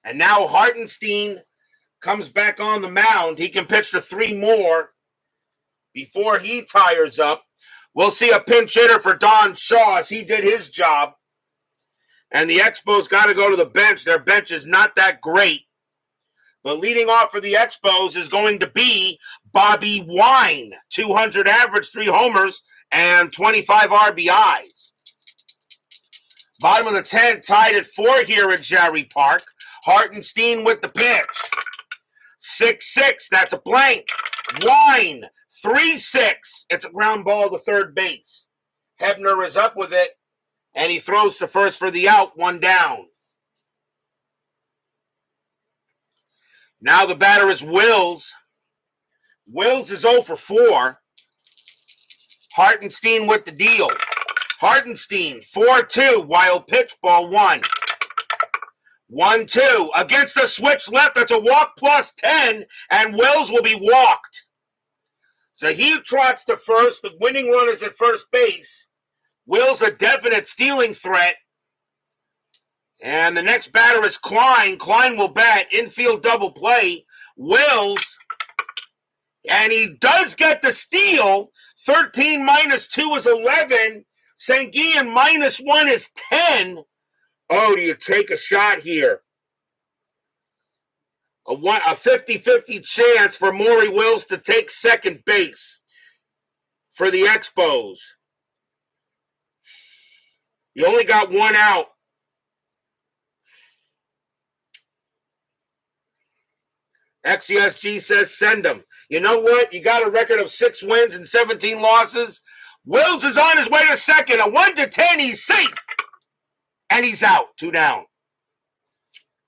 And now Hartenstein comes back on the mound. He can pitch to 3 more before he tires up. We'll see a pinch hitter for Don Shaw as he did his job. And the Expos got to go to the bench. Their bench is not that great. But leading off for the Expos is going to be Bobby Wine. 200 average, 3 homers, and 25 RBIs. Bottom of the 10th, tied at 4 here at Jarry Parc. Hartenstein with the pitch. 6-6, that's a blank. Wine, 3-6. It's a ground ball to third base. Hebner is up with it, and he throws to first for the out, 1 down. Now the batter is Wills. Wills is 0 for 4. Hartenstein with the deal. Hartenstein, 4-2, wild pitch, ball 1. 1-2, against the switch left, that's a walk +10, and Wills will be walked. So he trots to first. The winning run is at first base. Will's a definite stealing threat. And the next batter is Klein. Klein will bat. Infield double play. Wills. And he does get the steal. 13 minus 2 is 11. Sanguian minus 1 is 10. Oh, do you take a shot here? A 50-50 chance for Maury Wills to take second base for the Expos. You only got one out. XESG says send him. You know what? You got a record of 6 wins and 17 losses. Wills is on his way to second. A 1-10, he's safe. And he's out. 2 down.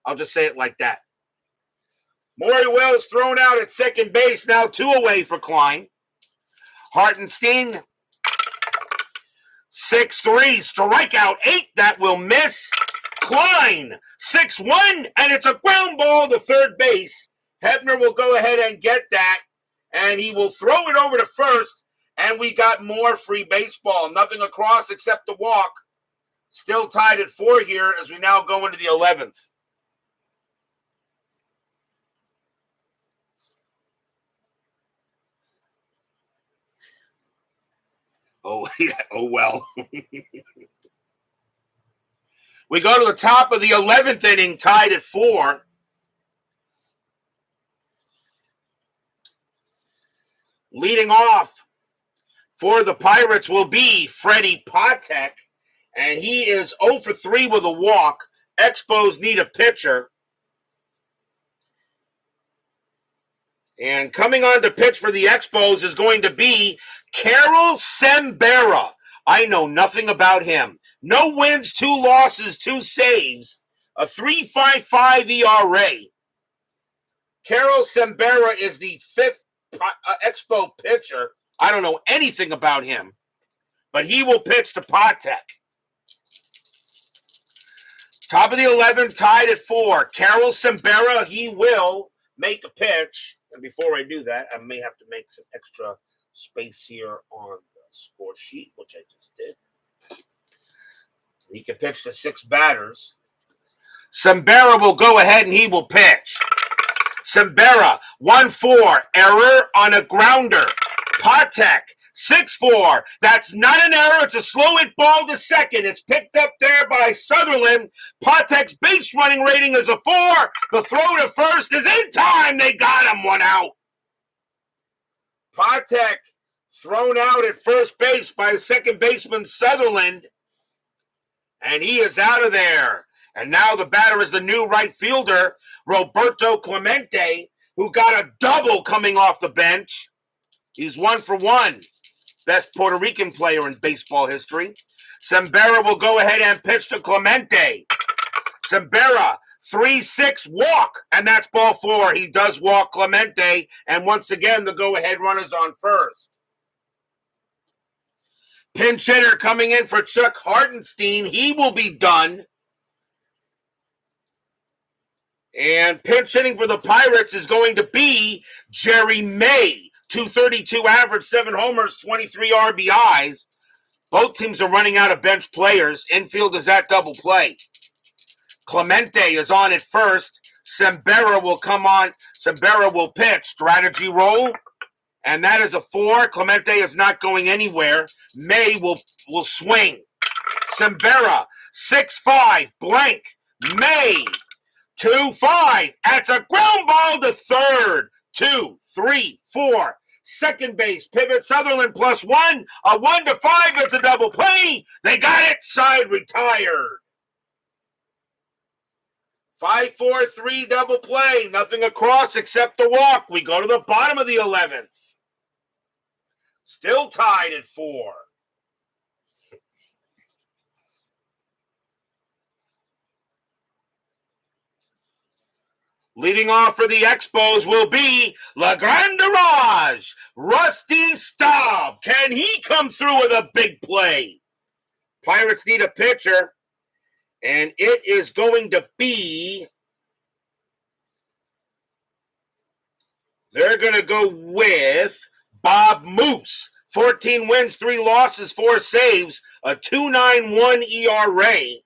I'll just say it like that. Maury Wills thrown out at second base. Now 2 away for Klein. Hartenstein. 6-3. Strikeout 8. That will miss. Klein. 6-1. And it's a ground ball to third base. Hebner will go ahead and get that. And he will throw it over to first. And we got more free baseball. Nothing across except the walk. Still tied at 4 here as we now go into the 11th. Oh, yeah. Oh, well. We go to the top of the 11th inning, tied at 4. Leading off for the Pirates will be Freddie Patek, and he is 0 for 3 with a walk. Expos need a pitcher. And coming on to pitch for the Expos is going to be Carol Sembera. I know nothing about him. No wins, 2 losses, 2 saves, a 3.55 ERA. Carol Sembera is the 5th Expo pitcher. I don't know anything about him, but he will pitch to Patek. Top of the 11th, tied at 4. Carol Sembera, he will make a pitch. And before I do that, I may have to make some extra space here on the score sheet, which I just did. He can pitch to 6 batters. Sembera will go ahead and he will pitch. Sembera, 1-4, error on a grounder. Patek, 6-4. That's not an error. It's a slow hit ball to second. It's picked up there by Sutherland. Patek's base running rating is a 4. The throw to first is in time. They got him, 1 out. Patek thrown out at first base by second baseman Sutherland. And he is out of there. And now the batter is the new right fielder, Roberto Clemente, who got a double coming off the bench. He's 1 for 1. Best Puerto Rican player in baseball history. Sembera will go ahead and pitch to Clemente. Sembera, 3-6 walk, and that's ball 4. He does walk Clemente, and once again, the go-ahead runner's on first. Pinch hitter coming in for Chuck Hartenstein. He will be done. And pinch hitting for the Pirates is going to be Jarry May. 232 average, 7 homers, 23 RBIs. Both teams are running out of bench players. Infield is at double play. Clemente is on at first. Sembera will come on. Sembera will pitch. Strategy roll. And that is a 4. Clemente is not going anywhere. May will swing. Sembera, 6-5, blank. May, 2-5. That's a ground ball to third. 2, 3, 4. Second base, pivot Sutherland +1. A 1-5. It's a double play. They got it. Side retired. 5-4-3 double play. Nothing across except the walk. We go to the bottom of the 11th. Still tied at 4. Leading off for the Expos will be La Grande Rage, Rusty Staub. Can he come through with a big play? Pirates need a pitcher, and it is going to be, they're going to go with Bob Moose, 14 wins, 3 losses, 4 saves, a 2.91 ERA.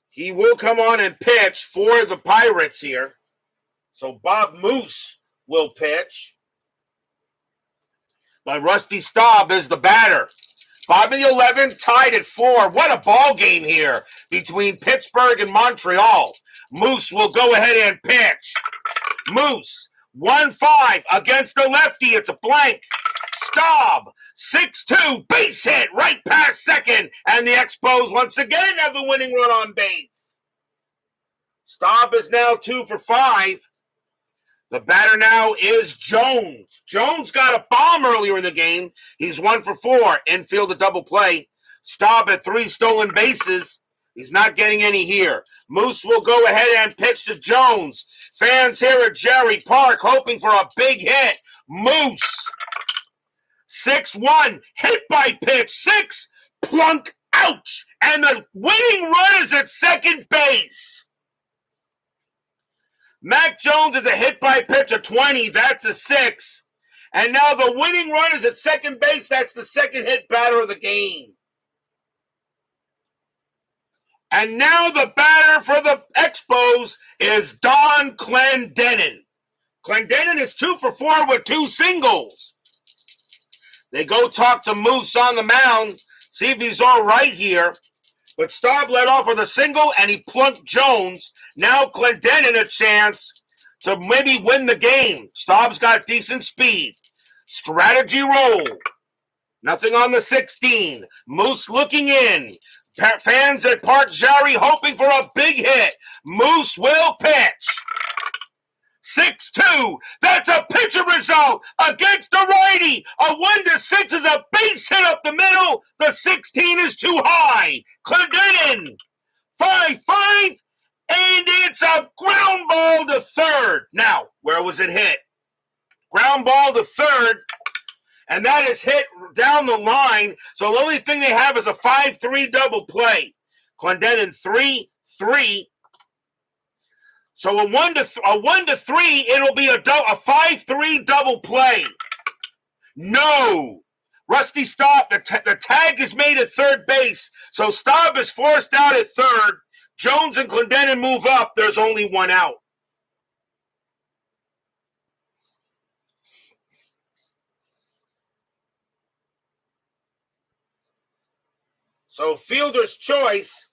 He will come on and pitch for the Pirates here. So Bob Moose will pitch. But Rusty Staub is the batter. Bottom of the 11, tied at 4. What a ball game here between Pittsburgh and Montreal. Moose will go ahead and pitch. Moose, 1-5 against the lefty. It's a blank. Staub, 6-2, base hit right past second. And the Expos once again have the winning run on base. Staub is now 2 for 5. The batter now is Jones. Jones got a bomb earlier in the game. He's 1 for 4. Infield a double play. Staub at 3 stolen bases. He's not getting any here. Moose will go ahead and pitch to Jones. Fans here at Jarry Park hoping for a big hit. Moose. 6-1. Hit by pitch. 6. Plunk. Ouch. And the winning run is at second base. Mac Jones is a hit by pitch of 20. That's a 6. And now the winning run is at second base. That's the second hit batter of the game. And now the batter for the Expos is Don Clendenin. Clendenin is 2 for 4 with 2 singles. They go talk to Moose on the mound, see if he's all right here. But Staub led off with a single, and he plunked Jones. Now Clendenin a chance to maybe win the game. Staub's got decent speed. Strategy roll. Nothing on the 16. Moose looking in. Fans at Parc Jarry hoping for a big hit. Moose will pitch. 6-2. That's a pitcher result against the righty. A 1-6 is a base hit up the middle. The 16 is too high. Clendenin, 5-5, and it's a ground ball to third. Now, where was it hit? Ground ball to third, and that is hit down the line. So the only thing they have is a 5-3 double play. Clendenin 3-3. So a 1-3, it'll be a 5-3 double play. No. Rusty Staub, the tag is made at third base. So Staub is forced out at third. Jones and Clendenin move up. There's only 1 out. So fielder's choice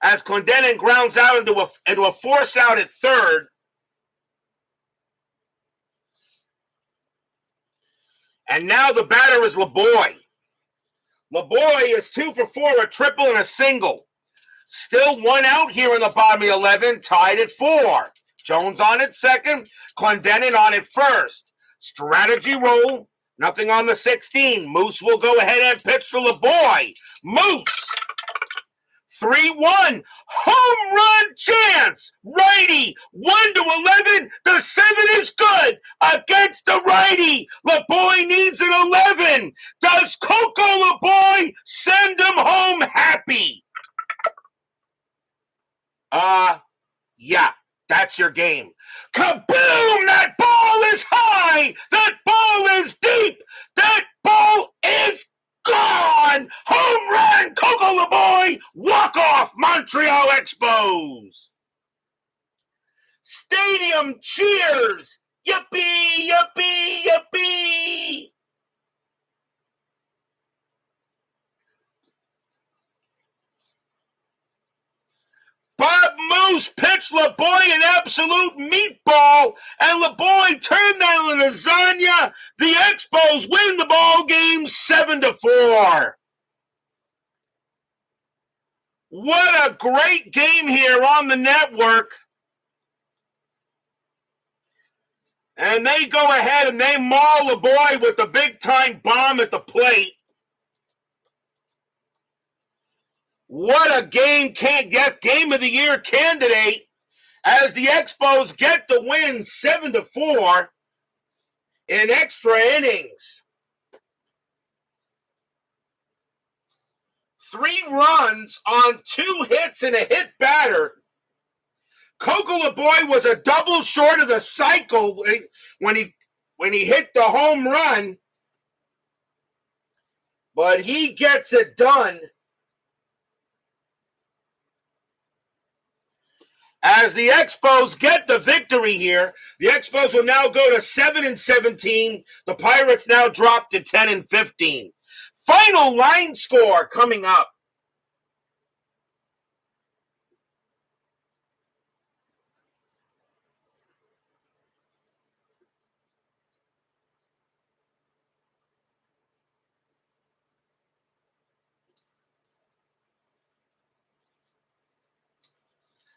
as Clendenin grounds out into a force out at third. And now the batter is LeBoy. LeBoy is 2 for 4, a triple and a single. Still 1 out here in the bottom of the 11, tied at 4. Jones on at second, Clendenin on at first. Strategy roll, nothing on the 16. Moose will go ahead and pitch to LeBoy. Moose. 3-1, home run chance, righty, 1-11, the 7 is good, against the righty, LeBoy needs an 11, does Coco LeBoy send him home happy? Yeah, that's your game. Kaboom, that ball is high, that ball is deep, that ball is gone! Home run, Coco LeBoy! Walk off, Montreal Expos! Stadium cheers! Yippee, yippee, yippee! Bob Moose pitched LeBoy an absolute meatball, and LeBoy turned down the lasagna. The Expos win the ball game 7-4. What a great game here on the network. And they go ahead and they maul LeBoy with the big-time bomb at the plate. What a game of the year candidate as the Expos get the win 7-4 in extra innings. 3 runs on 2 hits and a hit batter Cocoa Boy was a double short of the cycle when he hit the home run, but he gets it done. As the Expos get the victory here, the Expos will now go to 7-17. The Pirates now drop to 10-15. Final line score coming up.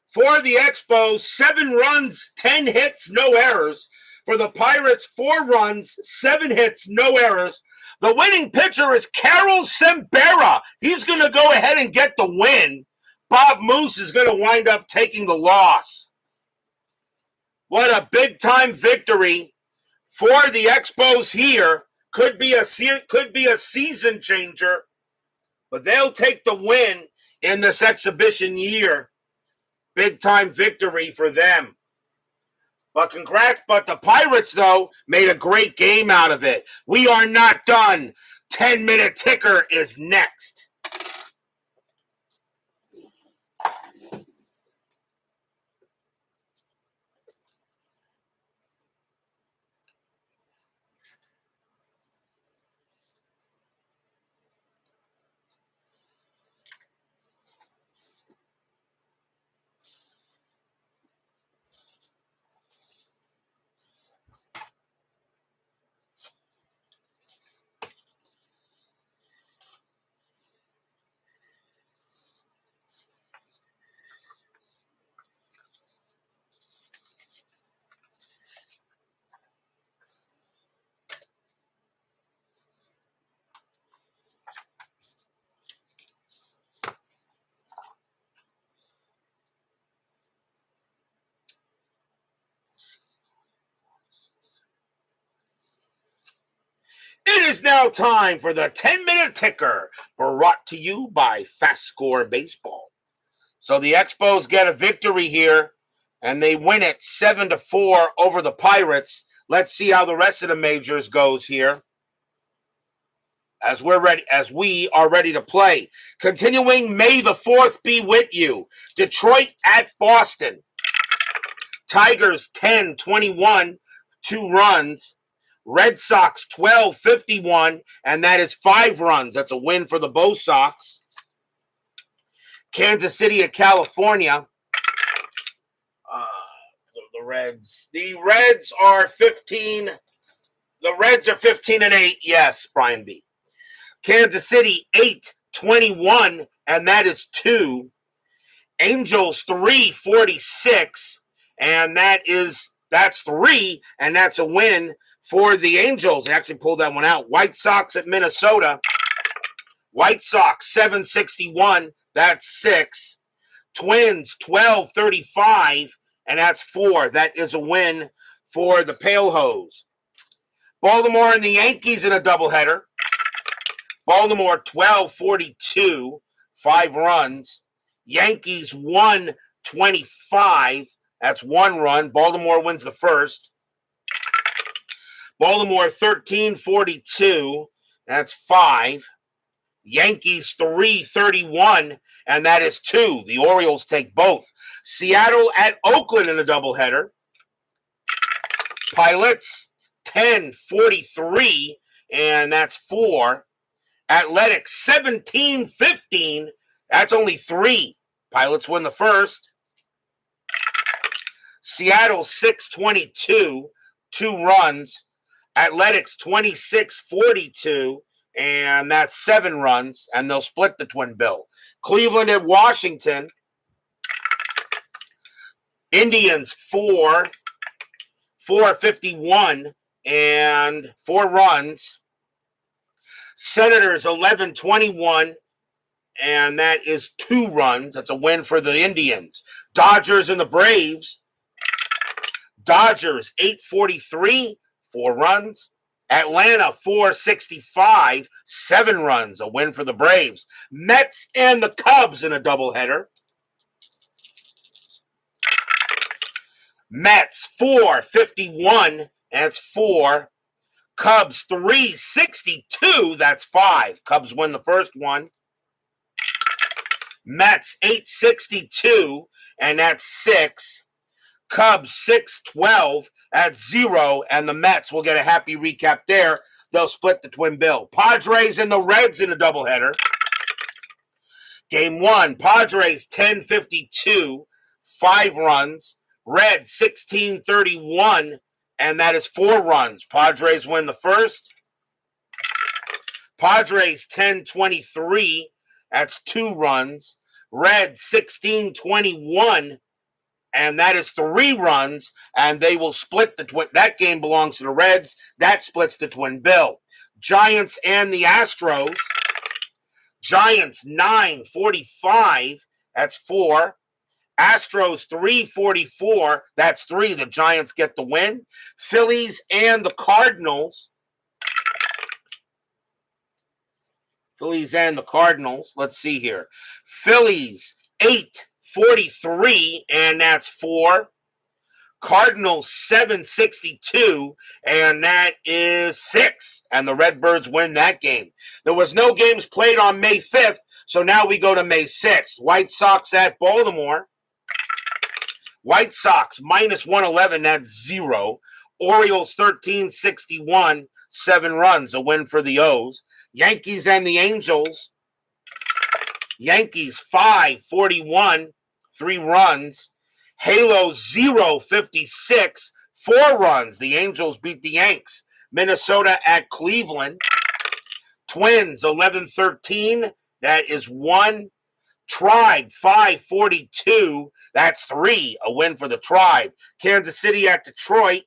For the Expos, 7 runs, 10 hits, no errors. For the Pirates, 4 runs, 7 hits, no errors. The winning pitcher is Carol Sembera. He's going to go ahead and get the win. Bob Moose is going to wind up taking the loss. What a big-time victory for the Expos here. Could be a season changer, but they'll take the win in this exhibition year. Big-time victory for them. But congrats, but the Pirates, though, made a great game out of it. We are not done. 10-minute ticker is next. It is now time for the 10-minute ticker, brought to you by FastScore Baseball. So the Expos get a victory here, and they win it 7-4 over the Pirates. Let's see how the rest of the majors goes here. As we are ready to play. Continuing, May the 4th be with you. Detroit at Boston. Tigers 10-21, 2 runs. Red Sox 12-51, and that is 5 runs. That's a win for the Bo Sox. Kansas City at California. The Reds. The Reds are 15. The Reds are 15-8. Yes, Brian B. Kansas City 8-21, and that is 2. Angels 3-46, and that's 3, and that's a win for the Angels. They actually pulled that one out. White Sox at Minnesota. White Sox 7-61, that's 6. Twins 12-35, and that's 4. That is a win for the Pale Hose. Baltimore and the Yankees in a doubleheader. Baltimore 12-42, 5 runs. Yankees 1-25, that's 1 run. Baltimore wins the first. Baltimore 13-42, that's 5. Yankees 3-31, and that is 2. The Orioles take both. Seattle at Oakland in a doubleheader. Pilots 10-43, and that's 4. Athletics 17-15, that's only 3. Pilots win the first. Seattle 6-22, 2 runs. Athletics 26-42, and that's 7 runs, and they'll split the twin bill. Cleveland at Washington. Indians 4-51, and 4 runs. Senators 11-21, and that is 2 runs. That's a win for the Indians. Dodgers and the Braves. Dodgers 8-43, 4 runs. Atlanta 4-65, 7 runs, a win for the Braves. Mets and the Cubs in a doubleheader. Mets 451, that's 4. Cubs 362, that's 5. Cubs win the first one. Mets 862, and that's 6. Cubs 612, that's 0, and the Mets will get a happy recap there. They'll split the twin bill. Padres and the Reds in a doubleheader. Game 1, Padres 1052, 5 runs. Reds 1631, and that is 4 runs. Padres win the first. Padres 1023, that's 2 runs. Reds 1621, and that is 3 runs, and they will split the twin. That game belongs to the Reds. That splits the twin bill. Giants and the Astros. Giants 945, that's 4. Astros 344, that's 3. The Giants get the win. Phillies and the Cardinals. Let's see here. Phillies 843, and that's 4. Cardinals 762, and that is 6. And the Redbirds win that game. There was no games played on May 5th, so now we go to May 6th. White Sox at Baltimore. White Sox minus 111, that's 0. Orioles 1361, 7 runs, a win for the O's. Yankees and the Angels. Yankees 541, 3 runs. Halos 056, 4 runs. The Angels beat the Yanks. Minnesota at Cleveland. Twins 1113, that is 1. Tribe 542, that's 3, a win for the Tribe. Kansas City at Detroit.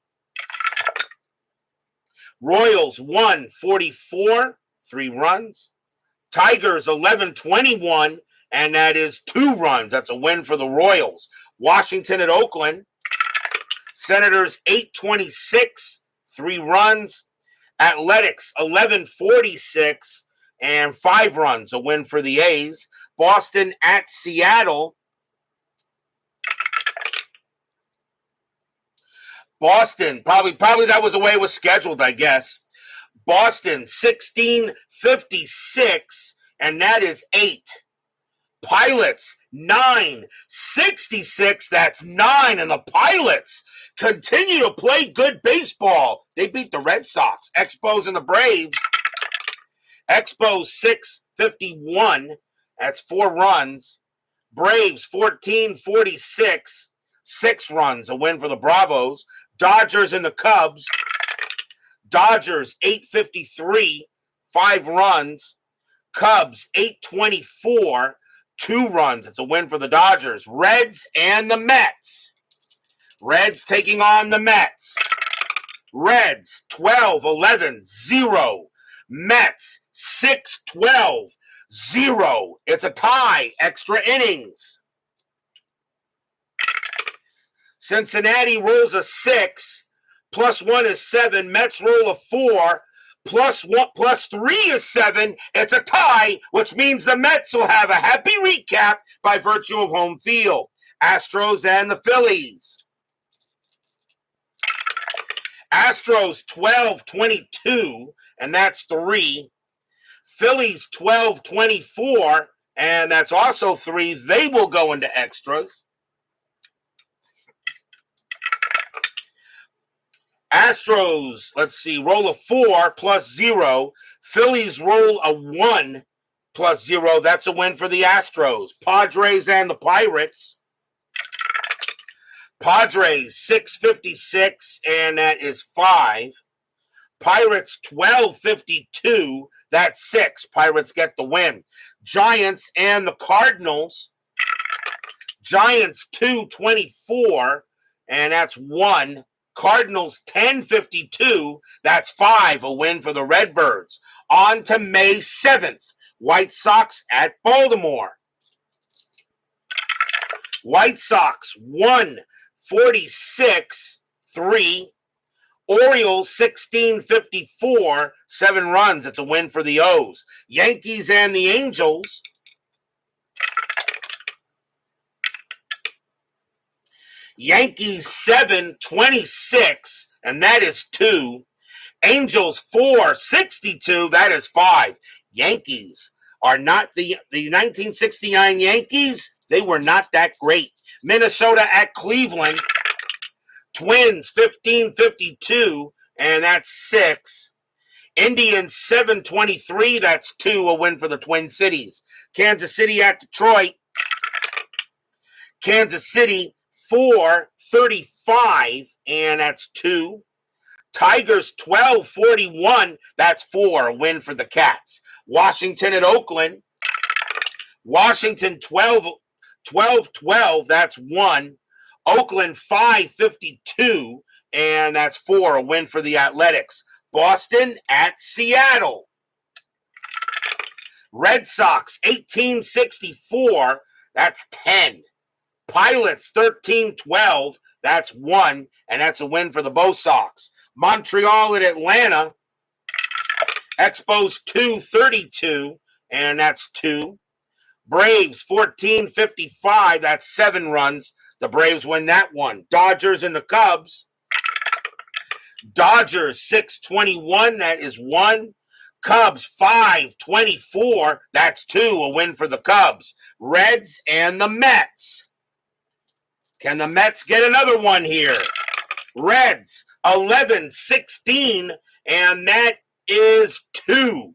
Royals 144, 3 runs. Tigers 1121, and that is 2 runs. That's a win for the Royals. Washington at Oakland. Senators 826, 3 runs. Athletics 1146, and 5 runs, a win for the A's. Boston at Seattle. Boston, probably that was the way it was scheduled, I guess. Boston 1656, and that is 8. Pilots 966, that's 9, and the Pilots continue to play good baseball. They beat the Red Sox. Expos and the Braves. Expos 651, that's 4 runs. Braves 1446, 6 runs, a win for the Bravos. Dodgers and the Cubs. Dodgers 853, 5 runs. Cubs 824, 2 runs. It's a win for the Dodgers. Reds and the Mets. Reds taking on the Mets. Reds 12-11, 0. Mets 6-12, 0. It's a tie. Extra innings. Cincinnati rolls a 6. +1 is 7. Mets roll a 4. +3 is 7. It's a tie, which means the Mets will have a happy recap by virtue of home field. Astros and the Phillies. Astros 12-22, and that's 3. Phillies 12-24, and that's also 3. They will go into extras. Astros, let's see, roll a 4 +0. Phillies roll a 1 +0. That's a win for the Astros. Padres and the Pirates. Padres 656, and that is 5. Pirates 1252, that's 6. Pirates get the win. Giants and the Cardinals. Giants 224, and that's 1. Cardinals 1052, that's 5. A win for the Redbirds. On to May 7th. White Sox at Baltimore. White Sox 146, 3. Orioles 1654, 7 runs. It's a win for the O's. Yankees and the Angels. Yankees 7-26, and that is 2. Angels 4-62, that is 5. Yankees are not the 1969 Yankees. They were not that great. Minnesota at Cleveland. Twins 15-52, and that's 6. Indians 7-23, that's 2, a win for the Twin Cities. Kansas City at Detroit. Kansas City 4-35, and that's 2. Tigers 12-41, that's 4, a win for the Cats. Washington at Oakland. Washington 12-12, that's 1. Oakland 5-52, and that's 4, a win for the Athletics. Boston at Seattle. Red Sox 18-64, that's 10. Pilots 13-12, that's 1, and that's a win for the Bo Sox. Montreal at Atlanta. Expos 2-32, and that's 2. Braves 14-55, that's 7 runs. The Braves win that one. Dodgers and the Cubs. Dodgers 6-21, that is 1. Cubs 5-24, that's 2, a win for the Cubs. Reds and the Mets. Can the Mets get another one here? Reds 11-16, and that is 2.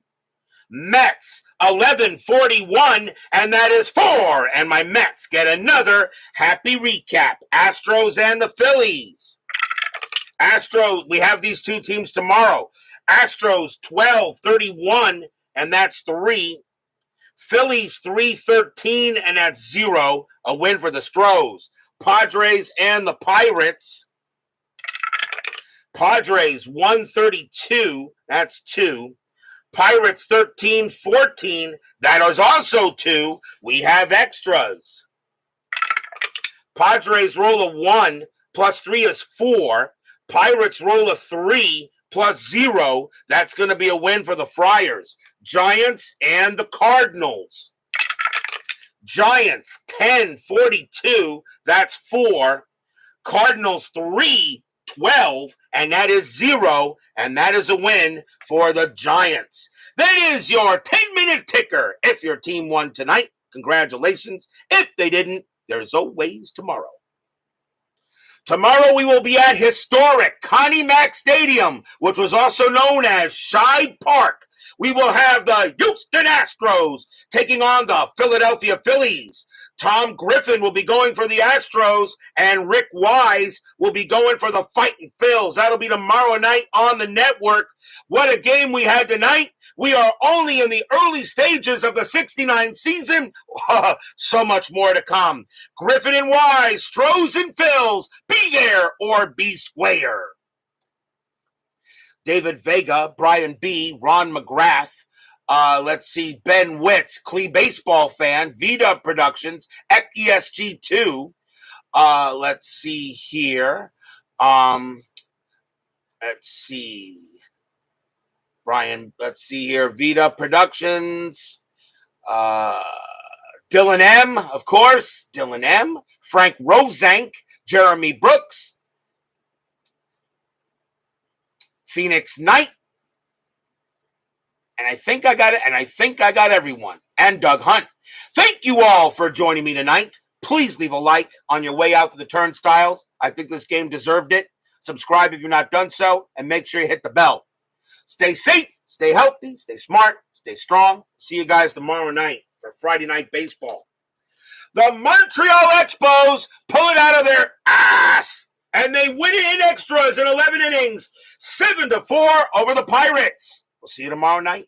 Mets 11-41, and that is 4. And my Mets get another happy recap. Astros and the Phillies. Astros, we have these two teams tomorrow. Astros 12-31, and that's 3. Phillies 3-13, and that's 0. A win for the Stros. Padres and the Pirates. Padres 132, that's 2. Pirates 13-14, that is also 2. We have extras. Padres roll a 1, plus 3 is 4. Pirates roll a 3, plus 0. That's going to be a win for the Friars. Giants and the Cardinals. Giants 10-42, that's 4. Cardinals 3-12, and that is 0, and that is a win for the Giants. That is your 10-minute ticker. If your team won tonight, congratulations. If they didn't, there's always tomorrow. Tomorrow we will be at historic Connie Mack Stadium, which was also known as Shibe Park. We will have the Houston Astros taking on the Philadelphia Phillies. Tom Griffin will be going for the Astros, and Rick Wise will be going for the Fighting Phils. That'll be tomorrow night on the network. What a game we had tonight. We are only in the early stages of the 69 season. So much more to come. Griffin and Wise, Stros and Phils, be there or be square. David Vega, Brian B., Ron McGrath, let's see, Ben Witz, Clee Baseball Fan, Vita Productions, ESG2. Let's see here. Let's see. Brian, let's see here. Vita Productions. Dylan M., of course. Dylan M., Frank Rosank, Jeremy Brooks, Phoenix Knight, and I think I got it, and I think I got everyone, and Doug Hunt. Thank you all for joining me tonight. Please leave a like on your way out to the turnstiles. I think this game deserved it. Subscribe if you're not done so, and make sure you hit the bell. Stay safe, stay healthy, stay smart, stay strong. See you guys tomorrow night for Friday Night Baseball. The Montreal Expos pull it out of their ass, and they win it in extras in 11 innings, 7-4 over the Pirates. We'll see you tomorrow night.